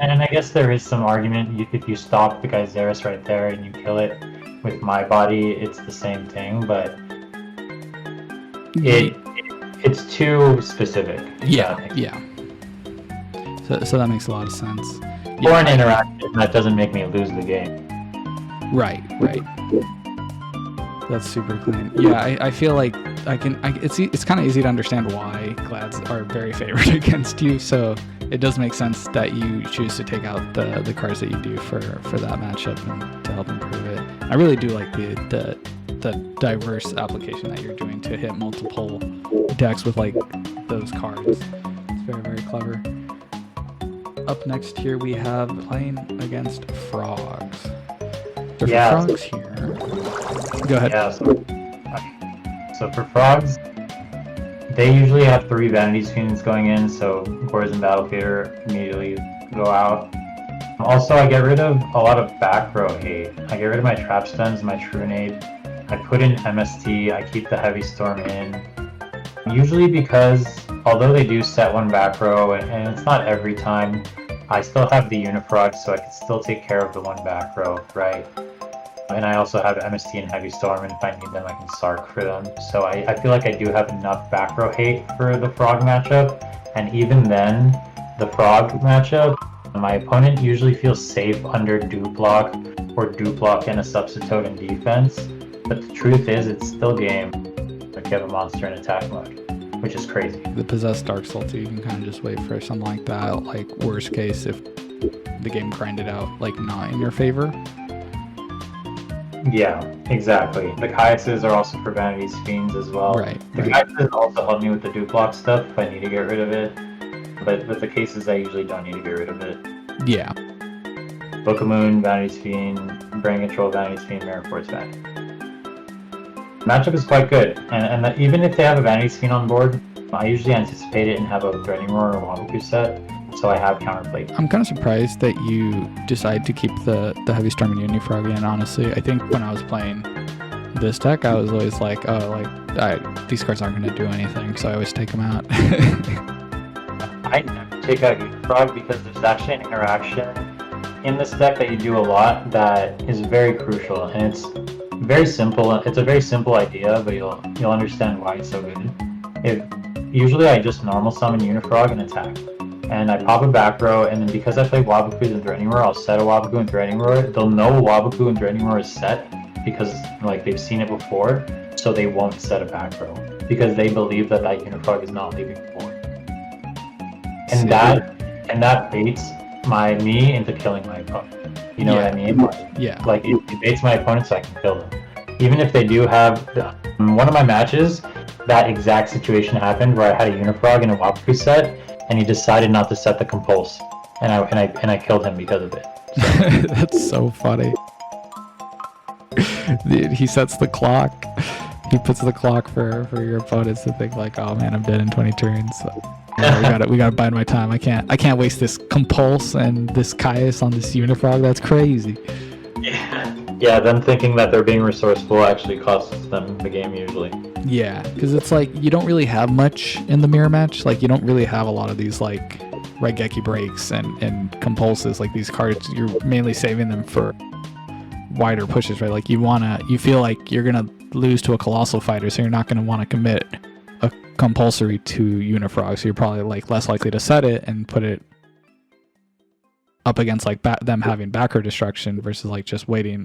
And I guess there is some argument if you stop the Geyseris right there and you kill it with My Body, it's the same thing, but it's too specific. Yeah. So that makes a lot of sense. Or an interaction that doesn't make me lose the game. Right. That's super clean. Yeah, I feel like it's kind of easy to understand why Glads are very favored against you, so it does make sense that you choose to take out the cards that you do for that matchup and to help improve it. I really do like the diverse application that you're doing to hit multiple decks with like those cards. It's very, very clever. Up next here we have playing against Frogs. Frogs here. Go ahead. Yeah, so for Frogs, they usually have 3 Vanity Fiends going in, so Poison Battle Feeder immediately go out. Also, I get rid of a lot of back row hate. I get rid of my Trap Stuns, my Trunade. I put in MST, I keep the Heavy Storm in. Usually because, although they do set 1 back row, and it's not every time, I still have the Unifrog, so I can still take care of the 1 back row, right? And I also have MST and Heavy Storm, and if I need them, I can Sark for them. So I feel like I do have enough back row hate for the Frog matchup, and even then, the Frog matchup, my opponent usually feels safe under Duplock or Duplock and a Substitute in defense, but the truth is it's still game if you have a monster in attack mode, which is crazy. The Possessed Dark Soul too, you can kind of just wait for something like that, like worst case if the game grinded out like not in your favor. Yeah, exactly. The Caiuses are also for Vanity's Fiends as well. Right. The Caiuses also help me with the Duplock stuff if I need to get rid of it. But with the cases, I usually don't need to get rid of it. Yeah. Book of Moon, Vanity's Fiend, Brain Control, Vanity's Fiend, Mirror Force Vanity. Matchup is quite good, and even if they have a Vanity's Fiend on board, I usually anticipate it and have a Threatening Roar or Waboku set, so I have counterplay. I'm kind of surprised that you decide to keep the Heavy Storm and Unifrog in, honestly. I think when I was playing this deck, I was always like, these cards aren't going to do anything, so I always take them out. I never take out Unifrog because there's actually an interaction in this deck that you do a lot that is very crucial, and it's very simple. It's a very simple idea, but you'll understand why it's so good. Usually I just normal summon Unifrog and attack, and I pop a back row, and then because I play Waboku and Threatening Roar, I'll set a Waboku and Threatening Roar. They'll know Waboku and Threatening Roar is set because like they've seen it before, so they won't set a back row because they believe that Unifrog is not leaving the board, and that baits me into killing my opponent. You know what I mean? Yeah. Like it baits my opponent so I can kill them. Even if they do have one of my matches, that exact situation happened where I had a Unifrog in a Waboku set, and he decided not to set the compulse, and I killed him because of it. So. That's so funny. Dude, he sets the clock. He puts the clock for your opponents to think like, oh man, I'm dead in 20 turns. So, we gotta bide my time. I can't waste this compulse and this Caius on this Unifrog. That's crazy. Yeah, them thinking that they're being resourceful actually costs them the game usually. Yeah, because it's like you don't really have much in the mirror match. Like you don't really have a lot of these like Raigeki breaks and compulses. Like these cards, you're mainly saving them for wider pushes, right? Like you feel like you're gonna lose to a Colossal Fighter, so you're not gonna want to commit a compulsory to Unifrog. So you're probably like less likely to set it and put it up against like them having backer destruction versus like just waiting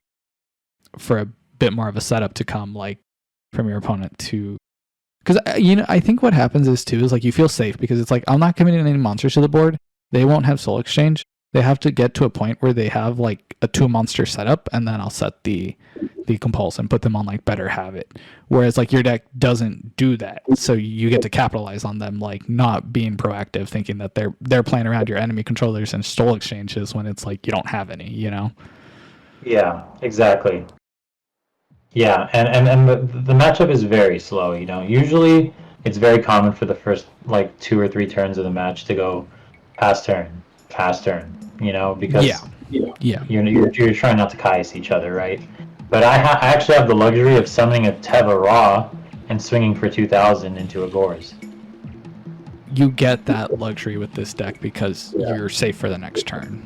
for a bit more of a setup to come like from your opponent to, because I think what happens is like you feel safe because it's like I'm not committing any monsters to the board. They won't have soul exchange. They have to get to a point where they have like a 2-monster setup, and then I'll set the compulse and put them on like better habit. Whereas like your deck doesn't do that, so you get to capitalize on them like not being proactive, thinking that they're playing around your enemy controllers and soul exchanges when it's like you don't have any, you know? Yeah, exactly. Yeah, and the matchup is very slow, you know. Usually it's very common for the first like 2 or 3 turns of the match to go pass turn, you know, because you're trying not to Caius each other, right? But I actually have the luxury of summoning a Teva Raw and swinging for 2,000 into a Gores. You get that luxury with this deck because you're safe for the next turn.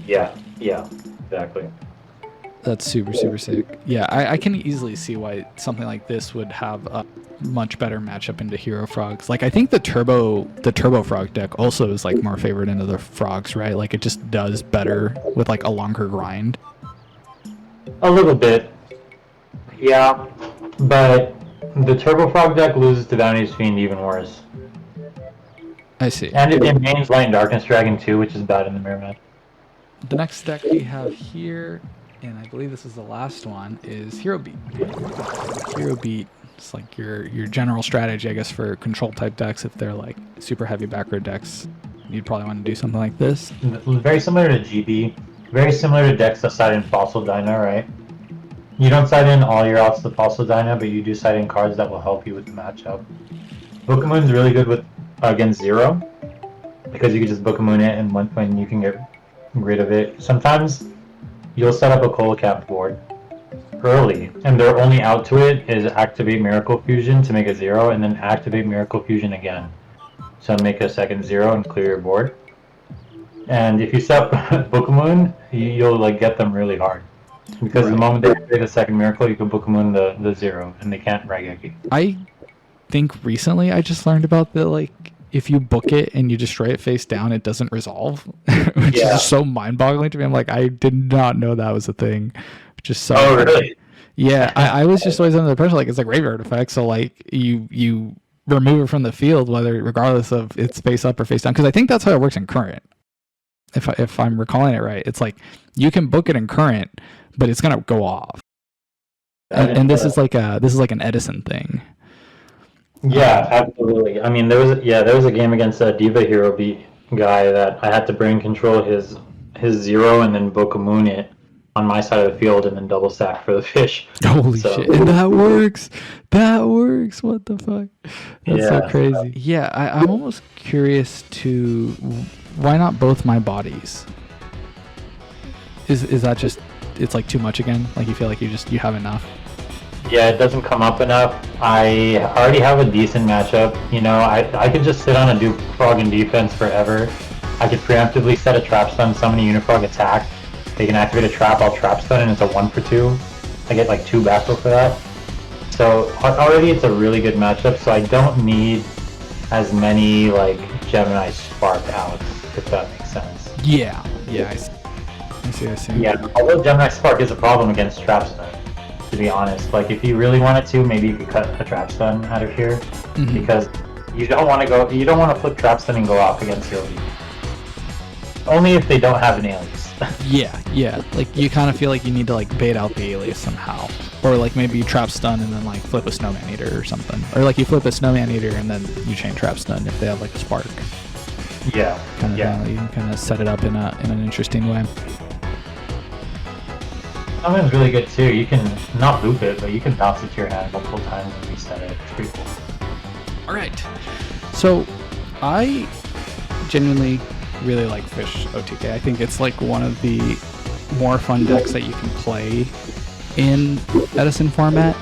Yeah, exactly. That's super sick. Yeah, I can easily see why something like this would have a much better matchup into Hero Frogs. Like I think the Turbo Frog deck also is like more favored into the Frogs, right? Like it just does better with like a longer grind. A little bit. Yeah, but the Turbo Frog deck loses to Vanity's Fiend even worse. I see. And it mains Light and Darkness Dragon too, which is bad in the mirror match. The next deck we have here, and I believe this is the last one, is Hero Beat. Hero Beat is like your general strategy, I guess, for control type decks. If they're like super heavy backer decks, you'd probably want to do something like this. Very similar to GB. Very similar to decks that side in Fossil Dyna, right? You don't side in all your outs to Fossil Dyna, but you do side in cards that will help you with the matchup. Book a Moon's really good with against Zero, because you can just Book a Moon it, and when you can get rid of it. Sometimes you'll set up a Colacap board early, and their only out to it is activate Miracle Fusion to make a 0, and then activate Miracle Fusion again. So make a second 0 and clear your board. And if you set Book a Moon, you'll like get them really hard. Because the moment they activate a second Miracle, you can Book a Moon the 0, and they can't Raigeki. I think recently I just learned about the like, if you book it and you destroy it face down, it doesn't resolve, which is just so mind-boggling to me. I'm like, I did not know that was a thing. Just so. Oh, really? Yeah, I was just always under the pressure, like it's a graveyard effect, so like you remove it from the field, regardless of it's face up or face down, because I think that's how it works in current. If I'm recalling it right, it's like you can book it in current, but it's gonna go off. And this is like an Edison thing. Yeah, absolutely. I mean, there was a game against a Diva Hero Beat guy that I had to brain control his 0 and then Book a Moon it on my side of the field and then double stack for the fish. Holy shit! And that works. That works. What the fuck? That's so crazy. Yeah, I'm almost curious to why not both my bodies? Is that just it's like too much again? Like you feel like you have enough? Yeah, it doesn't come up enough. I already have a decent matchup. You know, I could just sit on a Duke Frog in defense forever. I could preemptively set a trap stun, summon a Unifrog attack. They can activate a trap, I'll trap stun, and it's a 1 for 2. I get like 2 back row for that. So already it's a really good matchup, so I don't need as many like Gemini Spark outs, if that makes sense. Yeah, I see. Yeah, although Gemini Spark is a problem against Trap Stun, to be honest. Like if you really wanted to, maybe you could cut a Trap Stun out of here, because you don't want to flip Trap Stun and go off against your lead. Only if they don't have an alias. Yeah. Like you kind of feel like you need to like bait out the alias somehow, or like maybe you trap stun and then like flip a Snowman Eater or something, or like you flip a Snowman Eater and then you chain trap stun if they have like a spark. Yeah. Kind of you can kind of set it up in an interesting way. Snowman's really good too. You can not loop it, but you can bounce it to your hand multiple times and reset it. It's pretty cool. All right. So I genuinely really like Fish OTK. I think it's like one of the more fun decks that you can play in Edison format.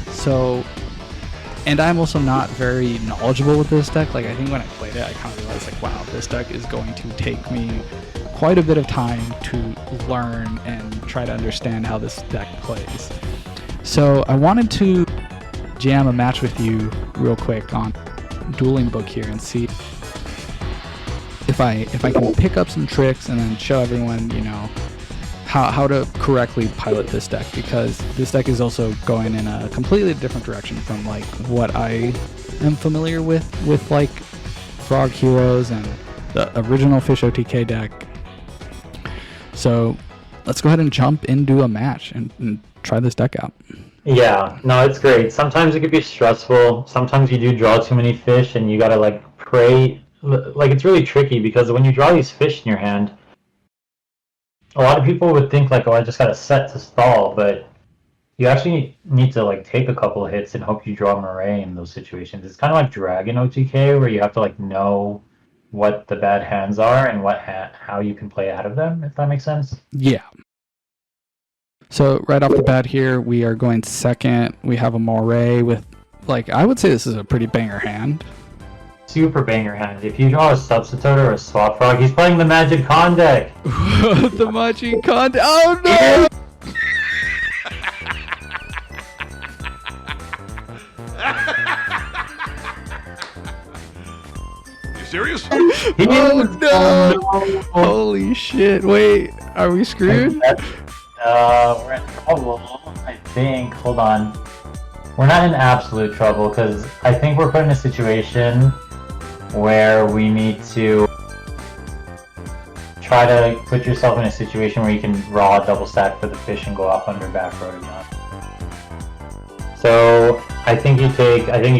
So, and I'm also not very knowledgeable with this deck. Like I think when I played it, I kind of realized like, wow, this deck is going to take me quite a bit of time to learn and try to understand how this deck plays. So I wanted to jam a match with you real quick on Dueling Book here and see if I can pick up some tricks and then show everyone, you know, how to correctly pilot this deck, because this deck is also going in a completely different direction from like what I am familiar with like Frog Heroes and the original Fish OTK deck. So let's go ahead and jump into a match and try this deck out. Yeah, no, it's great. Sometimes it could be stressful. Sometimes you do draw too many fish and you gotta like pray. Like it's really tricky because when you draw these fish in your hand, a lot of people would think like, oh, I just got a set to stall, but you actually need to like take a couple of hits and hope you draw Murray in those situations. It's kind of like Dragon OTK where you have to like know what the bad hands are and how you can play out of them, if that makes sense. Yeah. So right off the bat here, we are going second. We have a Moray with, like, I would say this is a pretty banger hand. Super banger hand. If you draw a Substitute or a Swap Frog, he's playing the Magic Con deck. The Magic Con deck. Oh no! You serious? Oh no! Holy shit! Wait, are we screwed? We're in trouble, I think. Hold on. We're not in absolute trouble, because I think we're put in a situation where we need to try to put yourself in a situation where you can raw double stack for the fish and go off under back row again. So I think you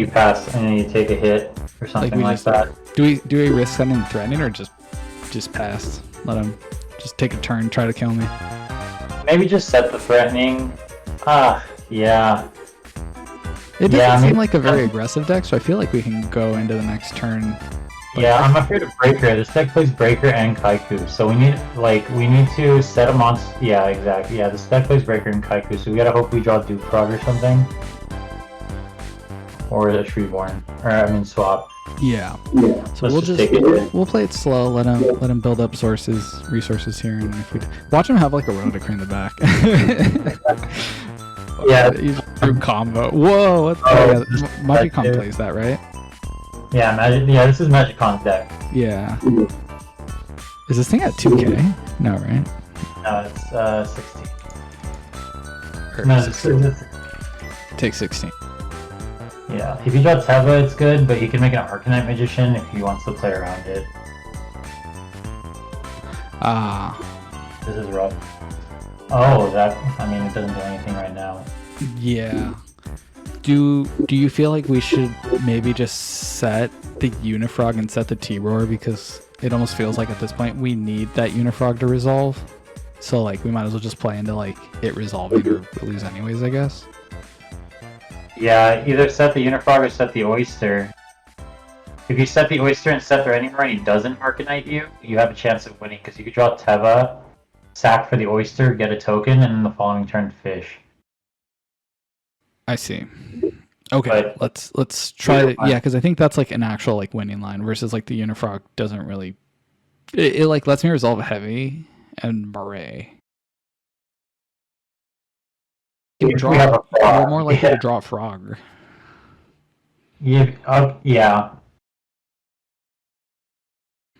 pass and then you take a hit or something like that. Do we risk sending threatening or just pass? Let him just take a turn, try to kill me. Maybe just set the threatening. Yeah. It doesn't seem like a very aggressive deck, so I feel like we can go into the next turn. Yeah, I'm afraid of Breaker. This deck plays Breaker and Kaiku, so we need to set him on. Yeah, exactly. Yeah, this deck plays Breaker and Kaiku, so we gotta hope we draw Duke Frog or something, or a Treeborn, or I mean swap. Yeah. So we'll play it slow. Let him build up resources here, and if we watch him have like a Rodicre in the back. Yeah. He's through combo. Whoa, what Magicon plays that, right? Yeah, this is Magicon's deck. Yeah. Is this thing at 2k? No, right? No, it's 16. Or No, 16. Take 16. Yeah, if you draw Teva, it's good, but he can make an Arcanite Magician if he wants to play around it. This is rough. Oh, it doesn't do anything right now. Yeah. Do you feel like we should maybe just set the Unifrog and set the T-Roar, because it almost feels like at this point we need that Unifrog to resolve? So like we might as well just play into like it resolving or lose anyways, I guess. Yeah, either set the Unifrog or set the Oyster. If you set the Oyster and set there anymore and he doesn't Arcanite you, you have a chance of winning, because you could draw Teva, sack for the Oyster, get a token, and then the following turn fish. I see. Okay, but let's try it. Yeah, because I think that's like an actual like winning line versus like the Unifrog doesn't really. It like lets me resolve a heavy and Murray. You If draw, we have a you're frog, more likely yeah. to draw a frog. Yeah.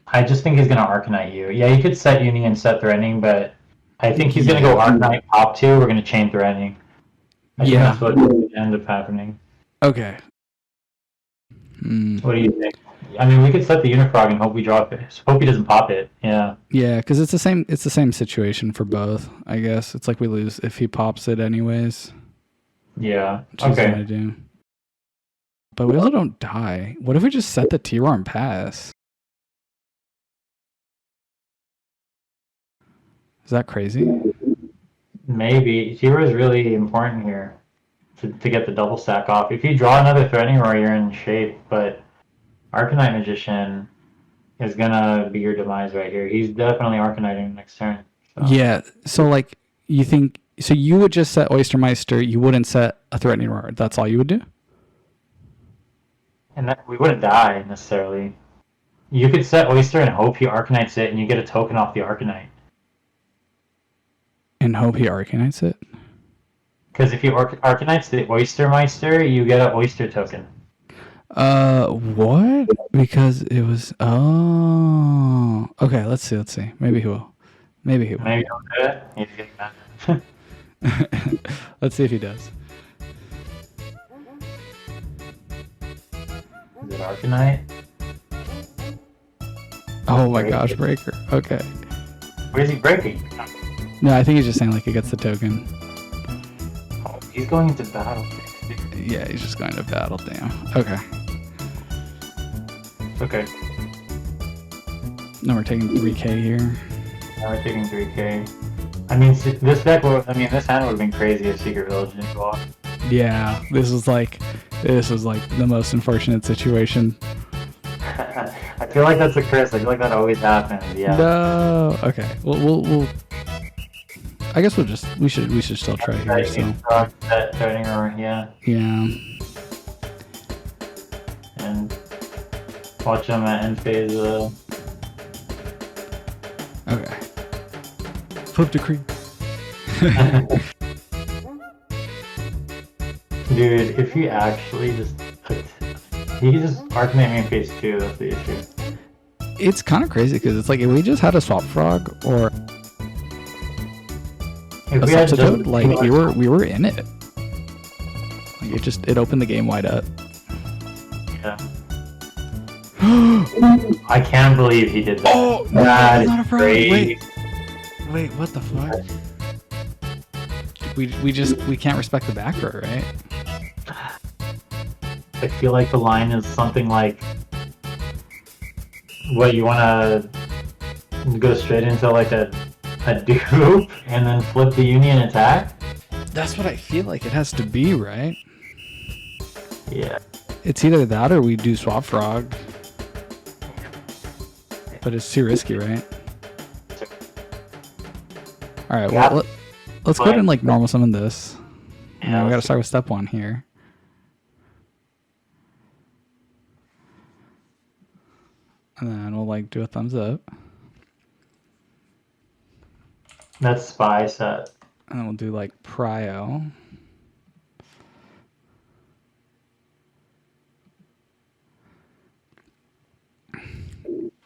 I just think he's gonna Arcanite you. Yeah, you could set Uni and set Threatening, but I think he's gonna go Arcanite top 2. We're gonna chain Threatening. I think that's what will end up happening. Okay. What do you think? I mean, we could set the Unifrog and hope we drop it. Hope he doesn't pop it. Yeah. Yeah, because it's the same. It's the same situation for both. I guess it's like we lose if he pops it anyways. Yeah. Which he's Okay. gonna do. But we also don't die. What if we just set the T-Roar and pass? Is that crazy? Maybe. Hero is really important here to get the double stack off. If you draw another Threatening Roar, you're in shape, but Arcanite Magician is gonna be your demise right here. He's definitely Arcaniting next turn. So. Yeah. So like, you think so? You would just set Oystermeister. You wouldn't set a Threatening Roar. That's all you would do. And that, we wouldn't die necessarily. You could set Oyster and hope he Arcanites it, and you get a token off the Arcanite. And hope he Arcanites it. Because if you Arcanites the Oystermeister, you get an Oyster token. What? Because it was. Oh. Okay. Let's see. Maybe he will. Maybe don't do it. He's getting mad. Let's see if he does. Is it Arcanite? Oh my gosh, Breaker. Okay. Where's he breaking? No, I think he's just saying like he gets the token. Oh, he's going into battle. Yeah, he's just going to battle. Damn. Okay. Okay. No, we're taking 3K here. Now we're taking 3K. I mean, this deck. This hand would have been crazy if Secret Village didn't go off. Yeah, this was like the most unfortunate situation. I feel like that's a curse. I feel like that always happens. Yeah. No. Okay. We'll I guess we should still try here. So. That Threatening Roar, yeah. Yeah. And watch him at end phase. Okay. Flip decree. Dude, if he actually he just Arcanite me in phase 2, that's the issue. It's kind of crazy because it's like if we just had a swap frog or If a we had substitute, just, like we were in it. Like it opened the game wide up. Yeah. I can't believe he did that. Oh, that not a is frog. great. Wait, what the fuck? We can't respect the back row, right? I feel like the line is something like, what, you want to go straight into like a dupe and then flip the Union attack? That's what I feel like it has to be, right? Yeah. It's either that or we do swap frog. But it's too risky, right? Alright, well, let's go ahead and like normal summon this. Yeah, we gotta start with step 1 here. And then we'll like do a thumbs up. That's spy set. And then we'll do like prio.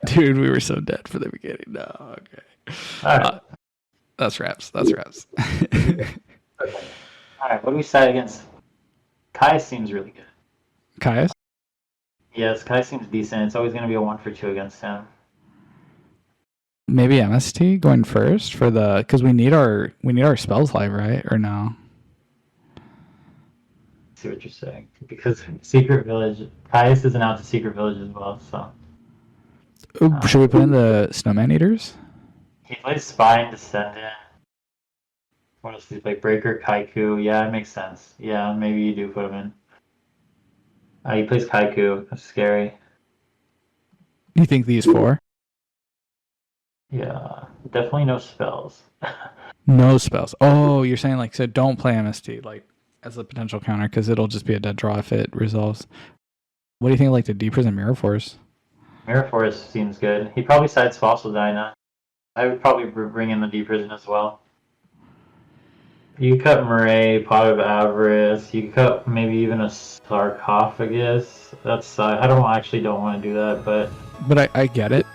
Dude, we were so dead for the beginning. No, okay. Alright. That's wraps. That's wraps. Alright, what do we side against? Kai seems really good. Caius? Yes, Kai seems decent. It's always going to be a 1 for 2 against him. Maybe MST going first for the because we need our spells live, right? Or no? See what you're saying. Because Secret Village, Caius isn't out to Secret Village as well, so. Ooh, should we put in the Snowman Eaters? He plays Spy and Descendant. What else does he play? Breaker, Kaiku. Yeah, it makes sense. Yeah, maybe you do put him in. He plays Kaiku. That's scary. You think these 4? Yeah, definitely no spells. No spells. Oh, you're saying like so don't play MST like as a potential counter because it'll just be a dead draw if it resolves. What do you think of, like the Deep Prison Mirror Force? Mirror Force seems good. He probably sides Fossil Dyna. I would probably bring in the Deep Prison as well. You cut Murray, Pot of Avarice. You cut maybe even a sarcophagus. That's I don't want to do that, but I get it.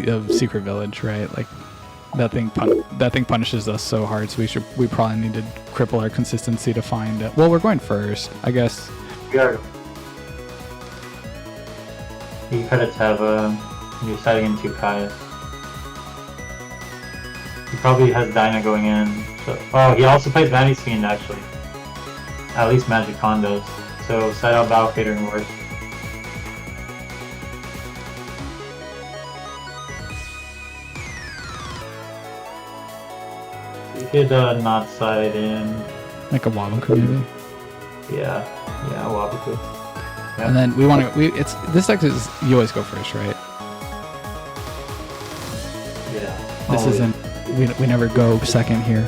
Of Secret Village, right? Like that thing punishes us so hard, so we probably need to cripple our consistency to find it. Well, we're going first, I guess. we are. You cut a Teva. You're setting in 2 Kai's. He probably has Dyna going in. So, oh, he also plays Vanity Fiend actually. At least Magic Condos. So set out Battle Fader and worse. You could not side in. Like a Wabaku maybe. Yeah, Wabaku. Yeah. And then it's this deck is you always go first, right? Yeah. This Always. isn't we never go second here.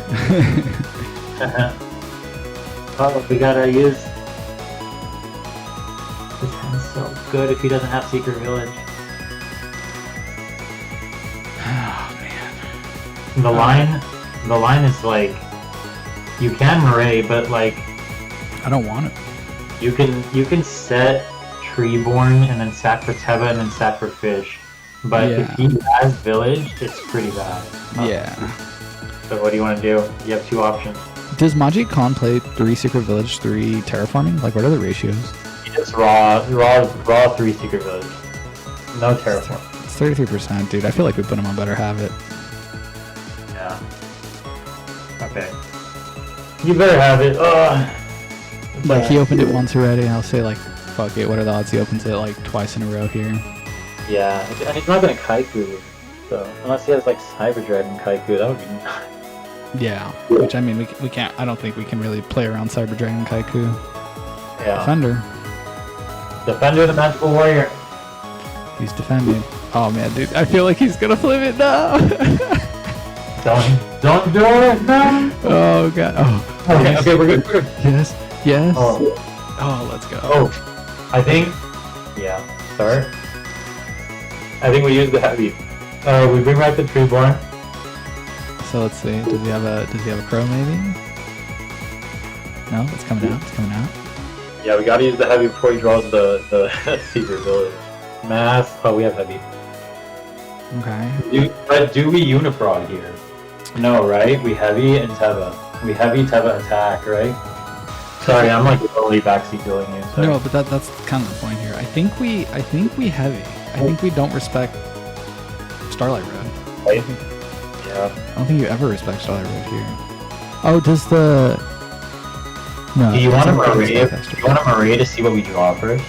Oh, we gotta use. This hand's so good if he doesn't have Secret Village. Oh man. The line is like, you can Murray, but like I don't want it. you can set Treeborn and then sack for Teva and then sack for Fish. But if he has Village, it's pretty bad. Yeah. So what do you want to do? You have 2 options. Does Magic Con play 3 Secret Village, 3 Terraforming? Like, what are the ratios? It's raw 3 Secret Village. No Terraform. It's 33%, dude. I feel like we put him on better habit. Yeah. Okay. You better have it. Like, he opened it once already, and I'll say, like, fuck it. What are the odds he opens it, like, twice in a row here? Yeah, and he's not gonna Kaiku, so unless he has like Cyber Dread and Kaiku, that would be nice. Yeah, which I mean, we can't. I don't think we can really play around Cyber Dragon Kaiku. Yeah. Defender, the Magical Warrior. He's defending. Oh man, dude, I feel like he's gonna flip it now. Don't do it, no. Oh god. Oh. Okay, yes. okay, we're good. Yes. Yes. Oh, let's go. oh, I think. Yeah. Start. I think we use the heavy. We bring back the Treeborn. So let's see. Does he have a crow maybe? No, it's coming out. It's coming out. Yeah, we gotta use the heavy before he draws the Secret Village. Mass. Oh, we have heavy. Okay. Do we Unifrog here? No, right? We heavy and Teva. We heavy Teva attack, right? Sorry, I'm like totally backseat killing you. Sorry. No, but that's kind of the point here. I think we heavy. I think we don't respect Starlight Road. Right? Yeah. I don't think you ever respect Starlight Road here. Oh, does the... No. Do you want a Marie? Marie to see what we draw first?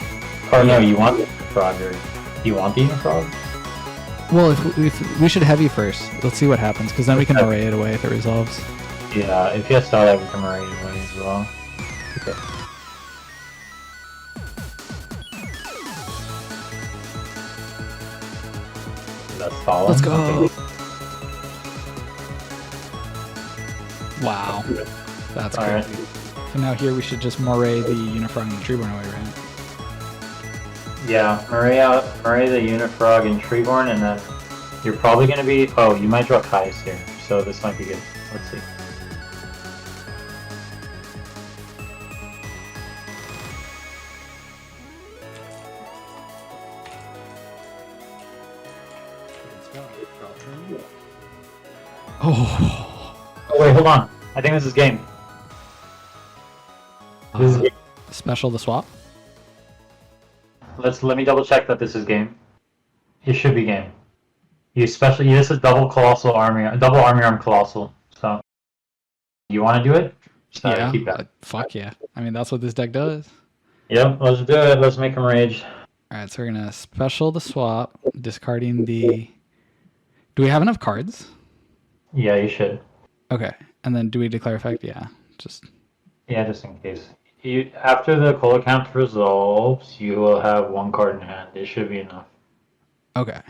Or no, you want the Frog, or do you want the Unifrog? Well, if we should heavy first. Let's see what happens, because then we can array it away if it resolves. Yeah, if you have Starlight, we can array it away as well. Okay. That's fallen. Let's go. Okay. Wow. That's All right. crazy. So now here we should just moray the Unifrog and the Treeborn away, right? Yeah, Marie the Unifrog and Treeborn, and then you're probably going to be... Oh, you might draw Kai's here, so this might be good. Let's see. Oh. Oh, wait, hold on. I think this is game. This is game. Special the swap? Let me double check that this is game. It should be game. This is double army arm colossal. So you want to do it? So Yeah. Keep that. Fuck yeah. I mean, that's what this deck does. Yep. Let's do it. Let's make him rage. All right, so we're gonna special the swap, discarding the. Do we have enough cards? Yeah, you should. Okay, and then do we declare effect? Yeah, just. Yeah, just in case. After the cola count resolves, you will have 1 card in hand. It should be enough. Okay.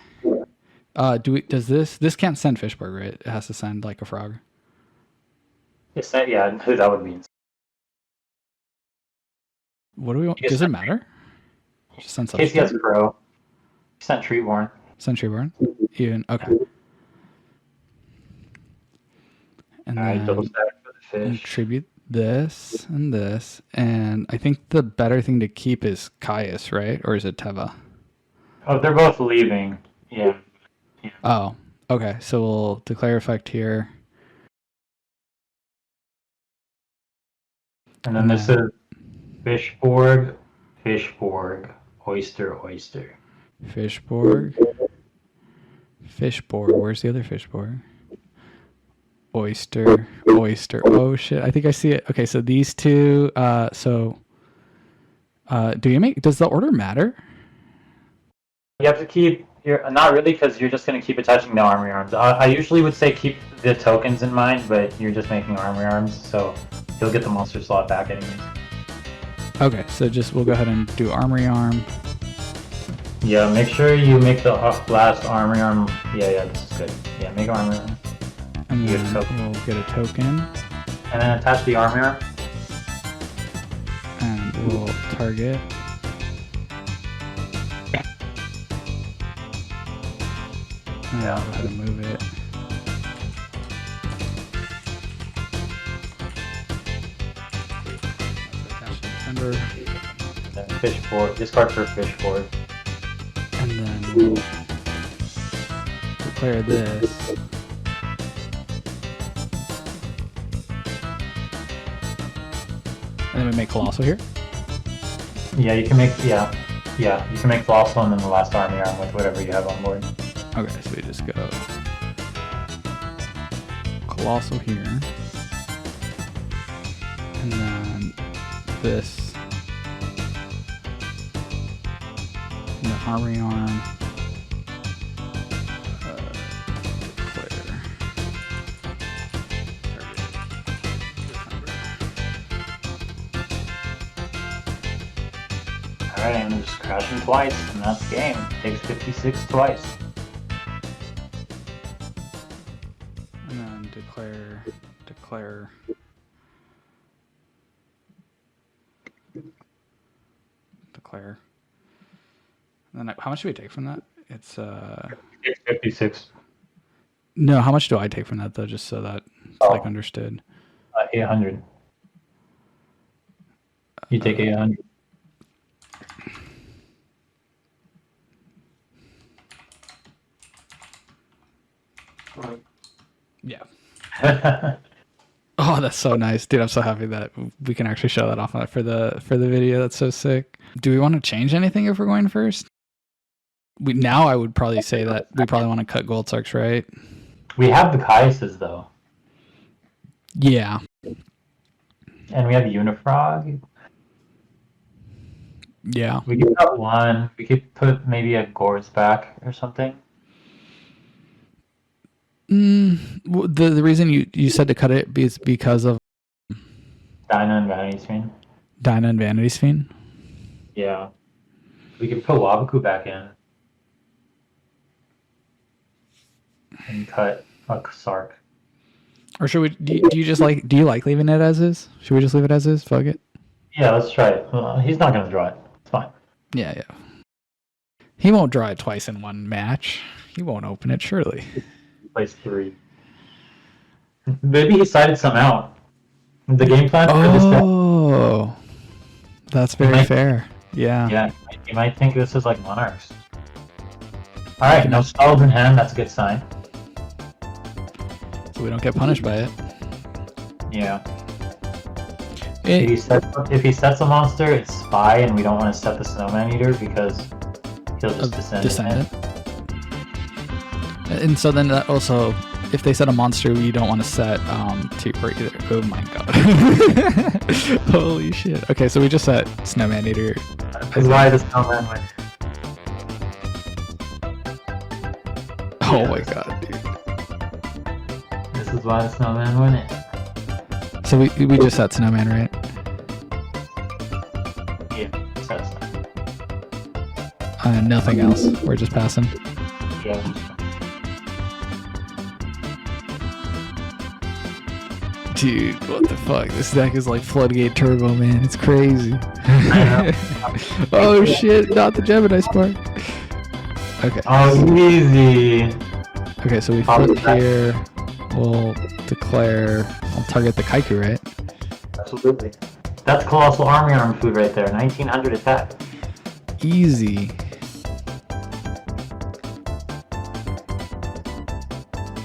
Does this can't send Fishburg, right? It has to send like a frog. It's that, yeah, that would be insane. What do we want? Does it matter? Just send In case he has substitute. Crow. Send Treeborn. Send Treeborn. Even okay. And Alright, then, double stack for the Fish. Contribute this and this, and I think the better thing to keep is Caius, right? Or is it Teva? Oh, they're both leaving. Yeah. Oh, okay. So we'll declare effect here. And then this is Fishborg, Fishborg, Oyster, Oyster. Fishborg. Fishborg. Where's the other Fishborg? Oyster, Oyster. Oh shit! I think I see it. Okay, so these two. Does the order matter? You have to keep not really, because you're just gonna keep attaching the armory arms. I usually would say keep the tokens in mind, but you're just making armory arms, so you'll get the monster slot back anyways. Okay, so we'll go ahead and do armory arm. Yeah, make sure you make the last armory arm. Yeah, this is good. Yeah, make armory arm. And then we'll get a token. And then attach the armory arm. And we'll target. And Yeah. I'll go ahead and move it. Attach to Defender. Then Fishborg. Discard for Fishborg. And then we'll declare this. And then we make Colossal here. Yeah, you can make you can make Colossal and then the last army arm with whatever you have on board. Okay, so we just go Colossal here. And then this. And the armory arm. Declare. Alright, I'm just crashing twice, and that's the game. Takes 56 twice. And then declare. And then how much do we take from that? It's It's 56. No, how much do I take from that though, just so that it's like understood? 800. You take 800. Yeah. Oh, that's so nice, dude! I'm so happy that we can actually show that off for the video. That's so sick. Do we want to change anything if we're going first? I would probably say that we probably want to cut Gold Sarks, right? We have the Caiuses though, Yeah. and we have Unifrog. Yeah. We could cut one. We could put maybe a Gore's back or something. The reason you said to cut it is because of Dinah and Vanity's Fiend. Dinah and Vanity's Fiend? Yeah. We could put Wabaku back in. And cut a Sark. Or should we? Do you like leaving it as is? Should we just leave it as is? Fuck it. Yeah, let's try it. He's not gonna draw it. It's fine. Yeah. He won't draw it twice in one match. He won't open it, surely. He plays 3. Maybe he sided some out. The game plan for this deck. Oh, that's very fair. Yeah. Yeah, you might think this is like Monarchs. Alright, no spells in hand, that's a good sign. So we don't get punished by it. Yeah. If he sets a monster, it's Spy, and we don't want to set the Snowman Eater because he'll just descend it. And so then that also, if they set a monster, you don't want to set T-Bird either. Oh my god. Holy shit. Okay, so we just set Snowman Eater. That's why the Snowman went. Oh my god, dude. This is why the Snowman won it. So we just set Snowman, right? Yeah, set Snowman. Nothing else. We're just passing. Yeah. Dude, what the fuck? This deck is like Floodgate Turbo, man. It's crazy. Oh shit, not the Gemini Spark. Okay. Oh, easy. Okay, so we flip here. We'll declare. I'll target the Kaiku, right? Absolutely. That's Colossal Army Arm food right there. 1900 attack. Easy.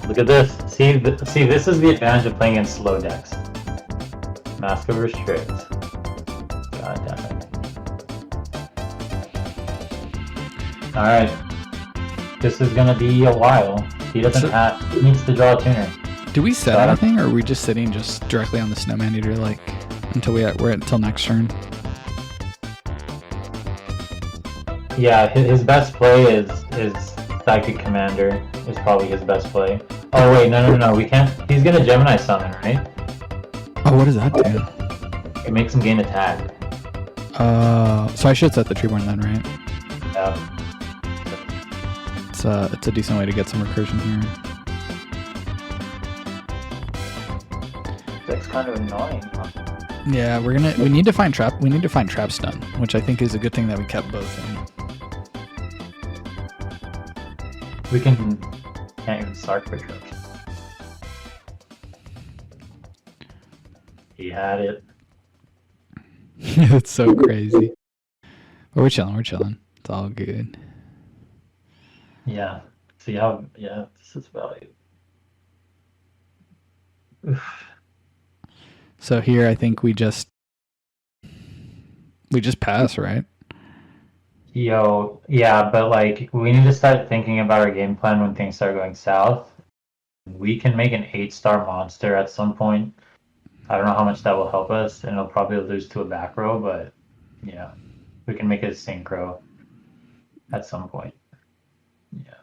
Look at this. See, this is the advantage of playing in slow decks. Mask of Restrict. God damn it. Alright. This is gonna be a while. He doesn't have. He needs to draw a tuner. Do we set anything, or are we just sitting just directly on the Snowman Eater, like, until we're until next turn? Yeah, his best play is Psychic Commander. Is probably his best play. Oh wait, no. We can't. He's gonna Gemini summon, right? Oh, what does that do? It makes him gain attack. So I should set the Treeborn then, right? Yeah. It's a decent way to get some recursion here. That's kind of annoying. Huh? Yeah, we need to find trap. We need to find trap stun, which I think is a good thing that we kept both in. We can't even start for trap. He had it. It's so crazy. But we're chilling. It's all good. Yeah. See how? Yeah, this is value. Oof. So here, I think we just pass, right? Yo, yeah, but like we need to start thinking about our game plan when things start going south. We can make an 8-star monster at some point. I don't know how much that will help us, and it'll probably lose to a back row, but yeah, we can make it a synchro at some point. Yeah.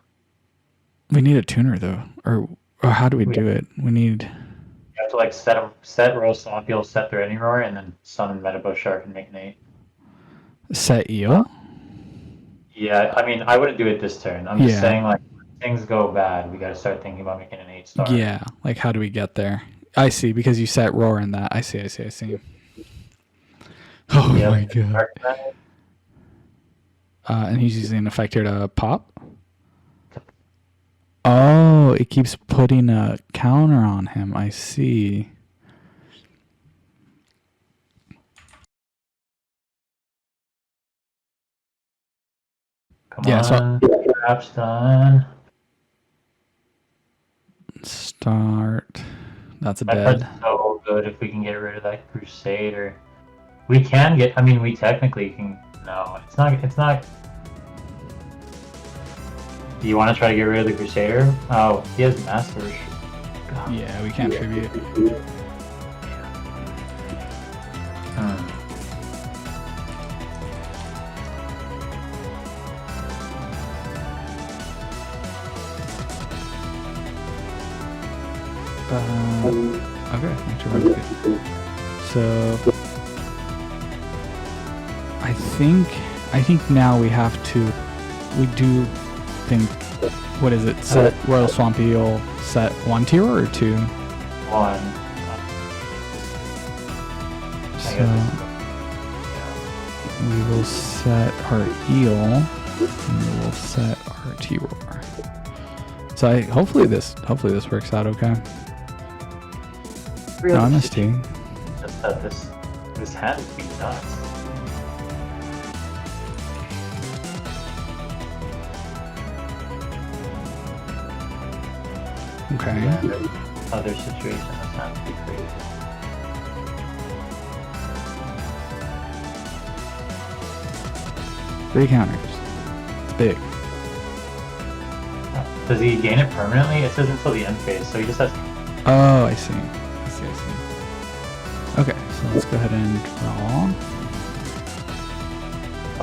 We need a tuner though, or how do we do it? We need. You have to like set row Swampiel, set Threatening Roar, and then summon Metabush Shark and make an 8. Set eel? Yeah, I mean, I wouldn't do it this turn. I'm just saying, like, when things go bad, we gotta start thinking about making an 8-star. Yeah, like how do we get there? I see, because you set roar in that. I see. Oh Yeah, my god. And he's using an effect here to pop? Oh, it keeps putting a counter on him. I see. Come on, trap's done. Start. That's a That dead. card's so good if we can get rid of that Crusader. We can get. I mean, we technically can. No, it's not. Do you want to try to get rid of the Crusader? Oh, he has Master. God. Yeah, we can't tribute. Okay, not sure good. So I think now we do think, what is it? Set Royal Swampy, you'll set 1 tier or 2? 1. So we will set our eel, and we will set our T-roar. So hopefully this works out okay. Really? No, I missed you. Just that this hand is being nuts. Okay. Yeah, other situation that sounds to be crazy. Three counters. It's big. Does he gain it permanently? It says until the end phase, so he just has. Oh, I see. Okay, so let's go ahead and draw.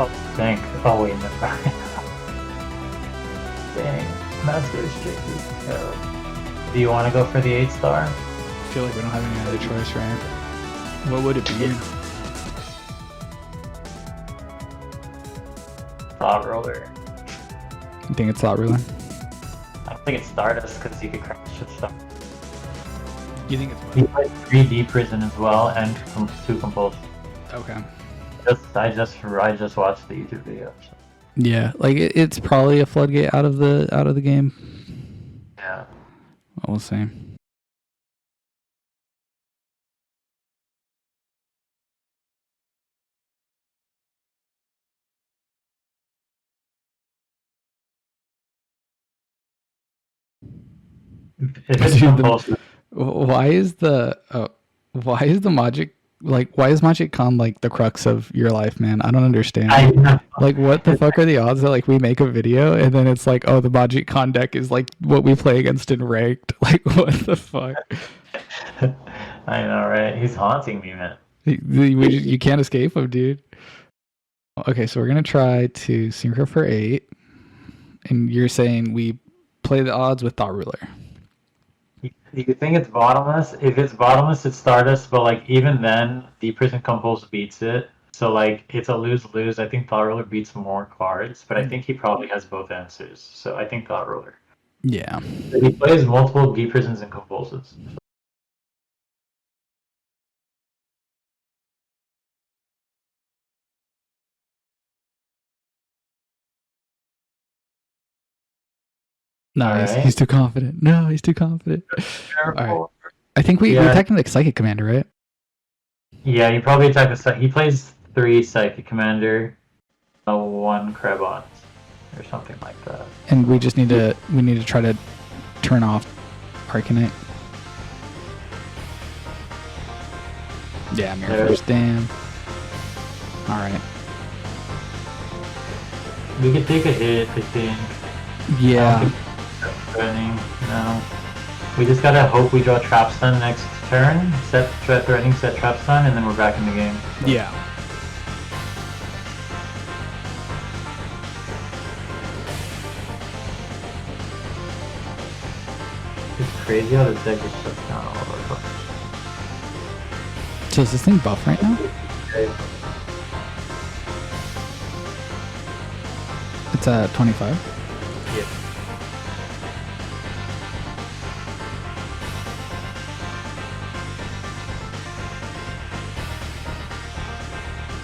Oh, dang. Oh, wait, never mind. Dang. Master Restrict is terrible. Do you want to go for the 8-star? I feel like we don't have any other choice, right? What would it be? Thought Roller. You think it's Thought Ruler? I don't think it's Stardust because you could crash with stuff. You think it's He plays 3D Prison as well and 2 Compulsion. Okay. I just watched the YouTube video. So. Yeah, like it's probably a floodgate out of the game. Yeah. We'll see. If it's Dude, compulsive, why is the Magic why is Magic Con like the crux of your life, man? I don't understand. Like, what the fuck are the odds that like we make a video and then it's like, oh, the Magic Con deck is like what we play against in ranked? Like, what the fuck? I know, right? He's haunting me, man. You can't escape him, dude. Okay, so we're gonna try to synchro for 8, and you're saying we play the odds with Thought Ruler. You think it's bottomless? If it's bottomless, it's Stardust, but like even then, Deep Prison Compulse beats it. So like it's a lose-lose. I think Thought Ruler beats more cards, but I think he probably has both answers. So I think Thought Ruler. Yeah. He plays multiple Deep Prisons and Compulses. No, Alright. he's too confident. No, he's too confident. All right. I think we Yeah. attacked him like Psychic Commander, right? Yeah, he probably attack the he plays 3 Psychic Commander, 1 Krebons, or something like that. And we just need to try to turn off Arcanite. Yeah, Mirror There. Force, damn. Alright. We could take a hit, I think. Yeah. Threatening, no. We just gotta hope we draw Trap Stun next turn, set threatening, set Trap Stun, and then we're back in the game. Yeah. It's crazy how this deck just shuts down all of our cards. So is this thing buff right now? Okay. It's at 25. Yeah.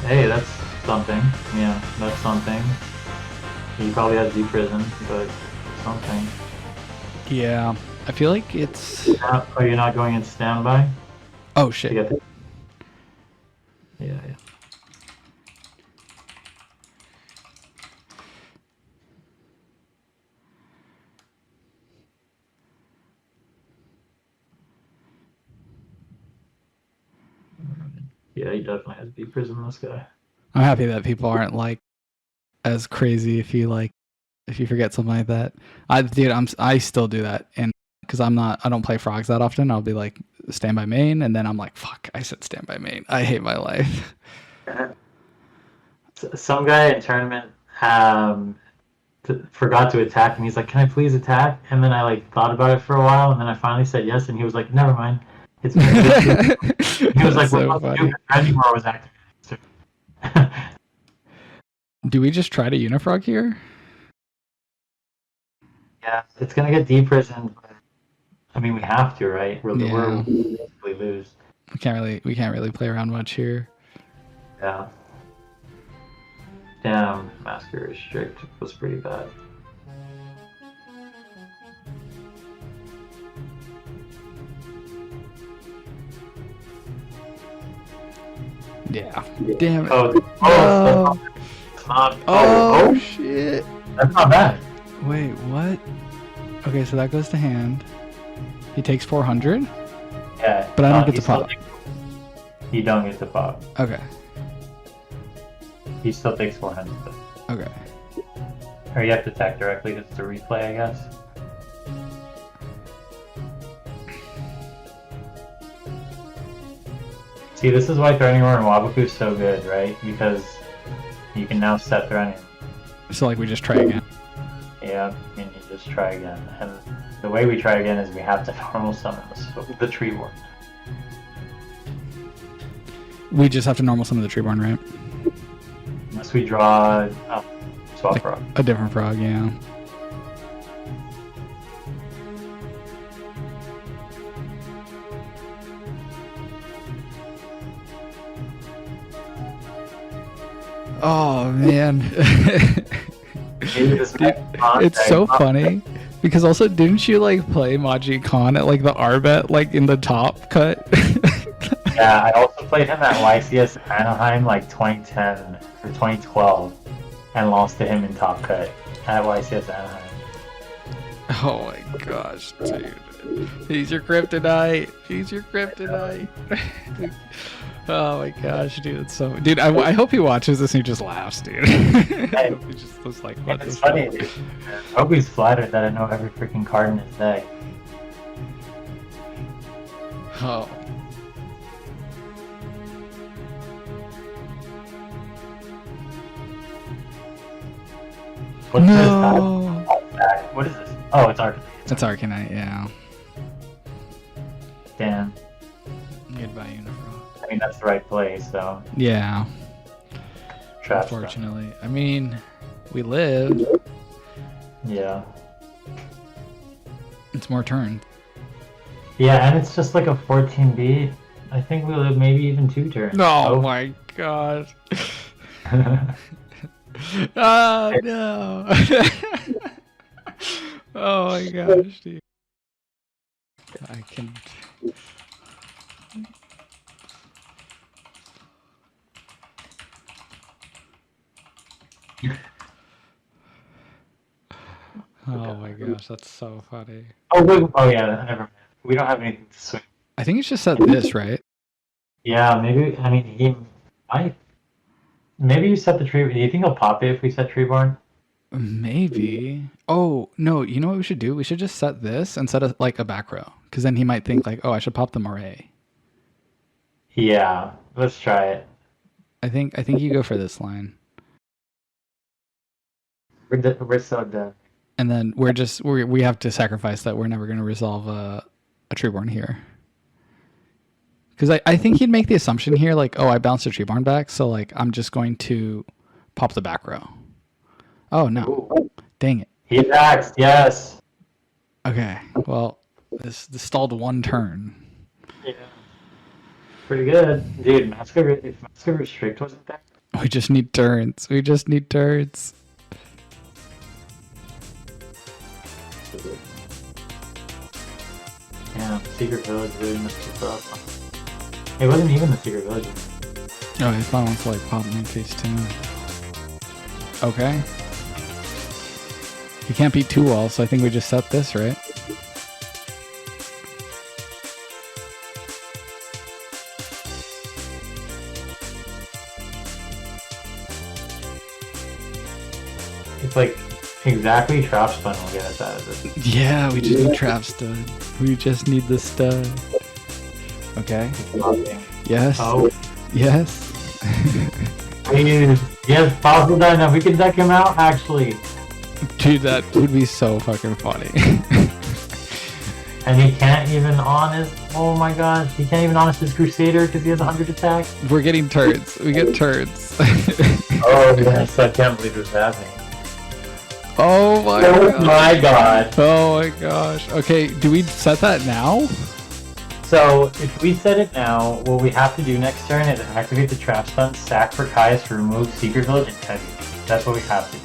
Hey, that's something. Yeah, that's something. He probably has Deep Prison, but something. Yeah. I feel like it's... Oh, you're not going in standby? Oh, To shit. get the... Yeah. Yeah, he definitely has Deep Prison, this guy. I'm happy that people aren't like as crazy if you forget something like that. I still do that, and because I don't play frogs that often, I'll be like standby main, and then I'm like, fuck, I said standby main. I hate my life. Some guy in tournament forgot to attack, and he's like, "Can I please attack?" And then I like thought about it for a while, and then I finally said yes, and he was like, "Never mind." It's he was like, so "What funny. Anymore was active." Do we just try to unifrog here? Yeah, it's gonna get Deep Prison. I mean, we have to, right? We're Yeah. basically lose. We can't really play around much here. Yeah. Damn, Master Restrict was pretty bad. Yeah. Damn it. Oh, that's not. Oh, shit. That's not bad. Wait, what? Okay, so that goes to hand. He takes 400? Yeah. But I don't get he to pop. You don't get to pop. Okay. He still takes 400 though. Okay. Or you have to attack directly just to replay, I guess. See, this is why Threatening Roar and Waboku is so good, right? Because you can now set Threatening. So, like, we just try again. Yeah, I mean, you just try again. And the way we try again is we have to normal summon the Treeborn. We just have to normal summon the Treeborn, right? Unless we draw Swap Like, Frog. a different frog, yeah. Oh, man. Maybe this Dude, it's so funny because also didn't you like play Majid Khan at like the Arbet like in the top cut? Yeah, I also played him at YCS Anaheim like 2010 or 2012 and lost to him in top cut at YCS Anaheim. Oh my gosh, dude. He's your kryptonite. He's your kryptonite. Oh my gosh, dude. It's so. Dude, I hope he watches this and he just laughs, dude. I hope he just looks like, what It's the funny, fuck? dude. I hope he's flattered that I know every freaking card in his deck. Oh. What's No. this? What is this? Oh, it's Arcanine. It's Arcanite, yeah. Damn. Goodbye, Unifrost. I mean, that's the right play, so. Yeah, Trap stuff. unfortunately. I mean, we live. Yeah. It's more turn. Yeah, and it's just like a 14 beat. I think we live maybe even 2 turns. Oh my god. Oh no. Oh my gosh, dude. I can. Oh my gosh, that's so funny. Oh, wait. Oh, yeah, never mind. We don't have anything to swing. I think it's just set this, right? Yeah, maybe. I mean, he might. Maybe you set the tree. Do you think he'll pop it if we set Treeborn? Maybe. Oh, no, you know what we should do? We should just set this and set a, like a back row. Because then he might think like, oh, I should pop the Moray. Yeah, let's try it. I think you go for this line. We're so dead. And then we have to sacrifice that we're never going to resolve a Treeborn here. Because I think he'd make the assumption here, like, oh, I bounced a Treeborn back, so like I'm just going to pop the back row. Oh no. Ooh. Dang it. He attacks, yes. Okay. Well, this stalled one turn. Yeah. Pretty good. Dude, if Massive Restrict wasn't there. We just need turns. We just need turns. Yeah, Secret Village really messed us up. It wasn't even the Secret Village. Oh, he probably wants to like pop me in case too. Okay. He can't beat 2 walls, so I think we just set this, right? It's like exactly Trap Stun will get us out of this. Yeah, we just need trap stud. We just need the stud. Okay. Yes. Oh, Yes. please. Yes, possible Dino. We can deck him out, actually. Dude, that would be so fucking funny. And he can't even honest. Oh my gosh, he can't even honest his Crusader because he has 100 attack. We're getting turns. We get turns. Oh yes, I can't believe this is happening. Oh my Oh god. my god. Oh my gosh. Okay, do we set that now? So if we set it now, what we have to do next turn is activate the Trap Stun, sack for Kai's to remove Secret Village and Heavy. That's what we have to do.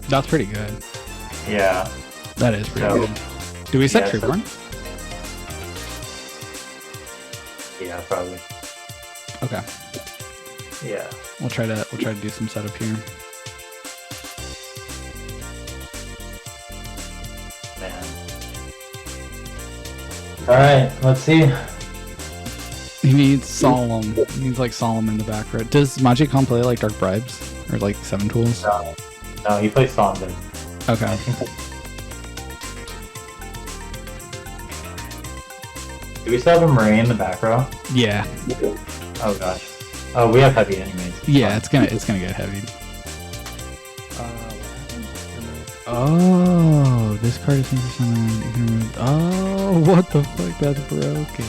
That's pretty good. Yeah. That is pretty So- good. Do we set Yeah, so- Treeborn? Yeah, probably. Okay. Yeah. We'll try to do some setup here. Man. Alright, let's see. He needs Solemn. He needs like Solemn in the back row. Does Magicom play like Dark Bribes? Or like 7 tools? No, he plays Solomon. Okay. Do we still have a Marie in the back row? Yeah. Oh gosh. Oh, we have Heavy anyways. Yeah, it's gonna get heavy. Oh, this card is for someone. You can remove. Oh, what the fuck? That's broken.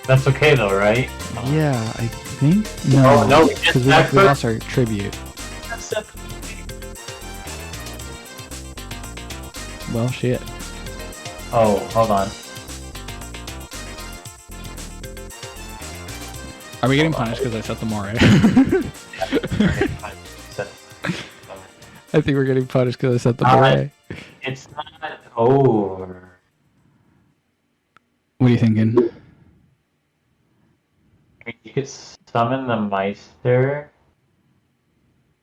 That's okay though, right? Yeah, I think no. Oh, no, we just because we back lost our tribute. Well, shit. Oh, hold on. Are we getting punished because I set the Moray? I think we're getting punished because I set the Moray. It's not over. What are you thinking? You could summon the Meister.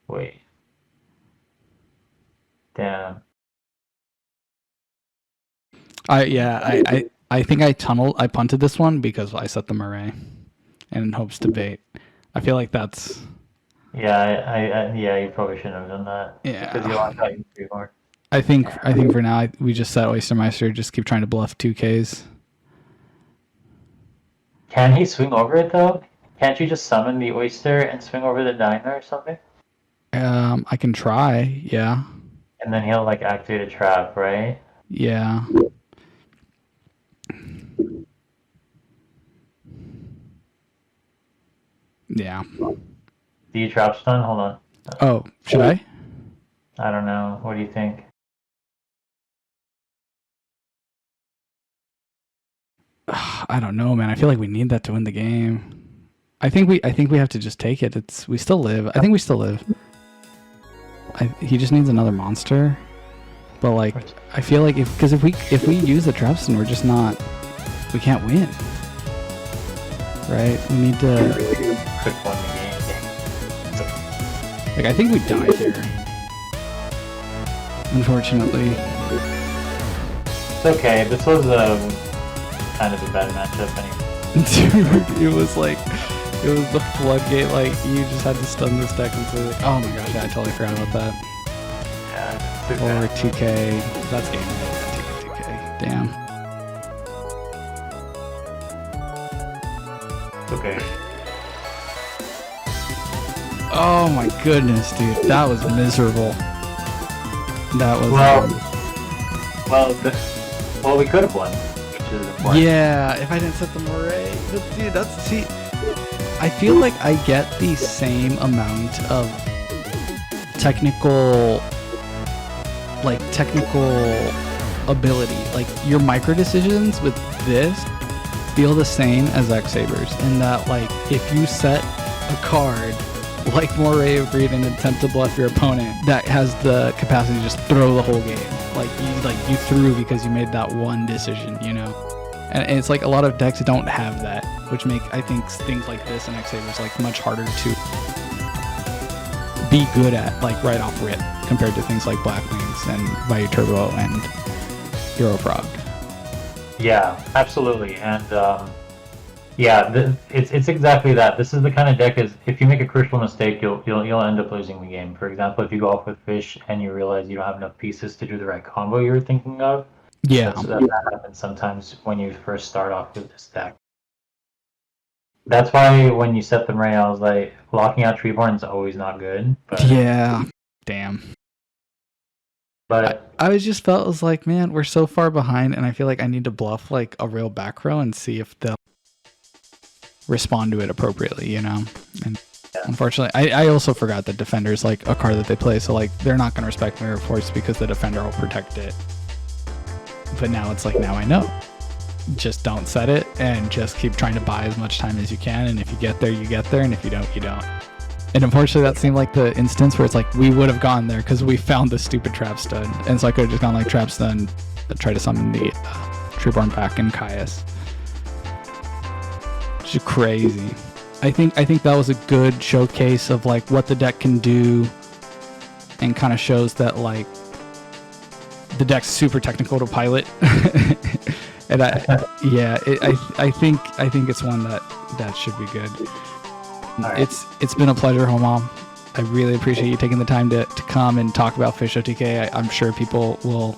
Wait. Damn. I think I punted this one because I set the Murray and in hopes to bait. I feel like that's Yeah, yeah, you probably shouldn't have done that. Yeah. Because you lost out your three-horn. I think for now we just set Oystermeister, just keep trying to bluff 2Ks. Can he swing over it though? Can't you just summon the oyster and swing over the diner or something? I can try, yeah. And then he'll like activate a trap, right? Yeah. Yeah. Do you trap stun? Hold on. Oh, should I? I don't know. What do you think? I don't know, man. I feel like we need that to win the game. I think we have to just take it. We still live. I think we still live. He just needs another monster. But like, I feel like if we use the traps and we're just not, we can't win. Right? We need to. Quick one the game. Like, I think we die here. Unfortunately. It's okay. This was kind of a bad matchup anyway. Dude, it was the floodgate. Like, you just had to stun this deck completely. Oh my gosh, yeah, I totally forgot about that. Yeah. Or 2K. That's game. 2K. Damn. Okay. Oh my goodness, dude. That was miserable. That was. Well, we could have won, which is important. Yeah, if I didn't set the Murray. But dude, I feel like I get the same amount of technical ability. Like, your micro decisions with this feel the same as X-Sabers in that, like, if you set a card like Moray of Greed and attempt to bluff your opponent, that has the capacity to just throw the whole game. You threw because you made that one decision, you know? And it's like a lot of decks don't have that, which make, I think, things like this and X-Sabers like much harder to be good at, like, right off rip, compared to things like Black Wings and Bayou Turbo and Hero Frog. Yeah, absolutely. And yeah, it's exactly that. This is the kind of deck is if you make a crucial mistake, you'll end up losing the game. For example, if you go off with fish and you realize you don't have enough pieces to do the right combo you were thinking of. Yeah. That happens sometimes when you first start off with this deck. That's why when you set the Murray, I was like, locking out Treeborn is always not good. But yeah. Damn. But I just felt, it was like, man, we're so far behind, and I feel like I need to bluff like a real back row and see if they'll respond to it appropriately, you know? And unfortunately, I also forgot that Defender's like a card that they play, so like they're not gonna respect Mirror Force because the Defender will protect it. But now it's like, now I know. Just don't set it and just keep trying to buy as much time as you can, and if you get there, you get there, and if you don't, you don't. And unfortunately, that seemed like the instance where it's like we would have gone there because we found the stupid trap stun, and so I could have just gone like trap stun, try to summon the Treeborn back in Caius. Just crazy. I think that was a good showcase of like what the deck can do, and kind of shows that like the deck's super technical to pilot. And I think it's one that should be good. Right. It's been a pleasure, Homam. I really appreciate you taking the time to come and talk about Fish OTK. I'm sure people will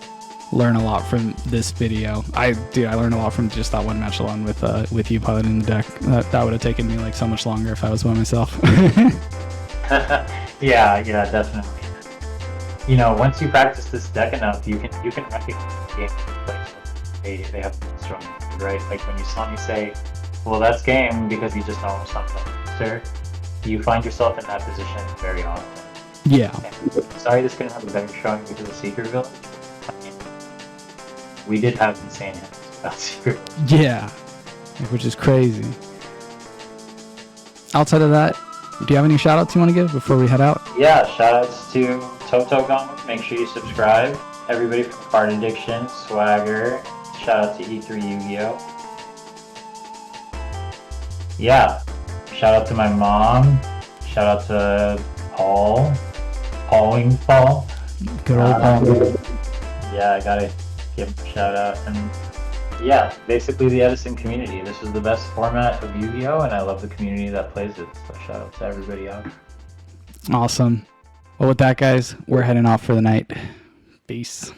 learn a lot from this video. I learned a lot from just that one match alone with you piloting the deck. That would have taken me like so much longer if I was by myself. yeah, definitely. You know, once you practice this deck enough, you can recognize the game they have strong, right? Like when you saw me say, well, that's game because you just know something. You find yourself in that position very often. Yeah. And sorry this couldn't have a better showing because of Secret Village. I mean, we did have insane hands about Secret Village. Yeah. Which is crazy. Outside of that, do you have any shout outs you want to give before we head out? Yeah, shout outs to Totogon. Make sure you subscribe. Everybody from Card Addiction, Swagger. Shout out to E3 Yu-Gi-Oh! Yeah. Shout out to my mom. Shout out to Paul. Paul. Good old Paul. Yeah, I gotta Yep, shout out. And yeah, basically the Edison community. This is the best format of Yu-Gi-Oh! And I love the community that plays it. So shout out to everybody out. Awesome. Well, with that, guys, we're heading off for the night. Peace.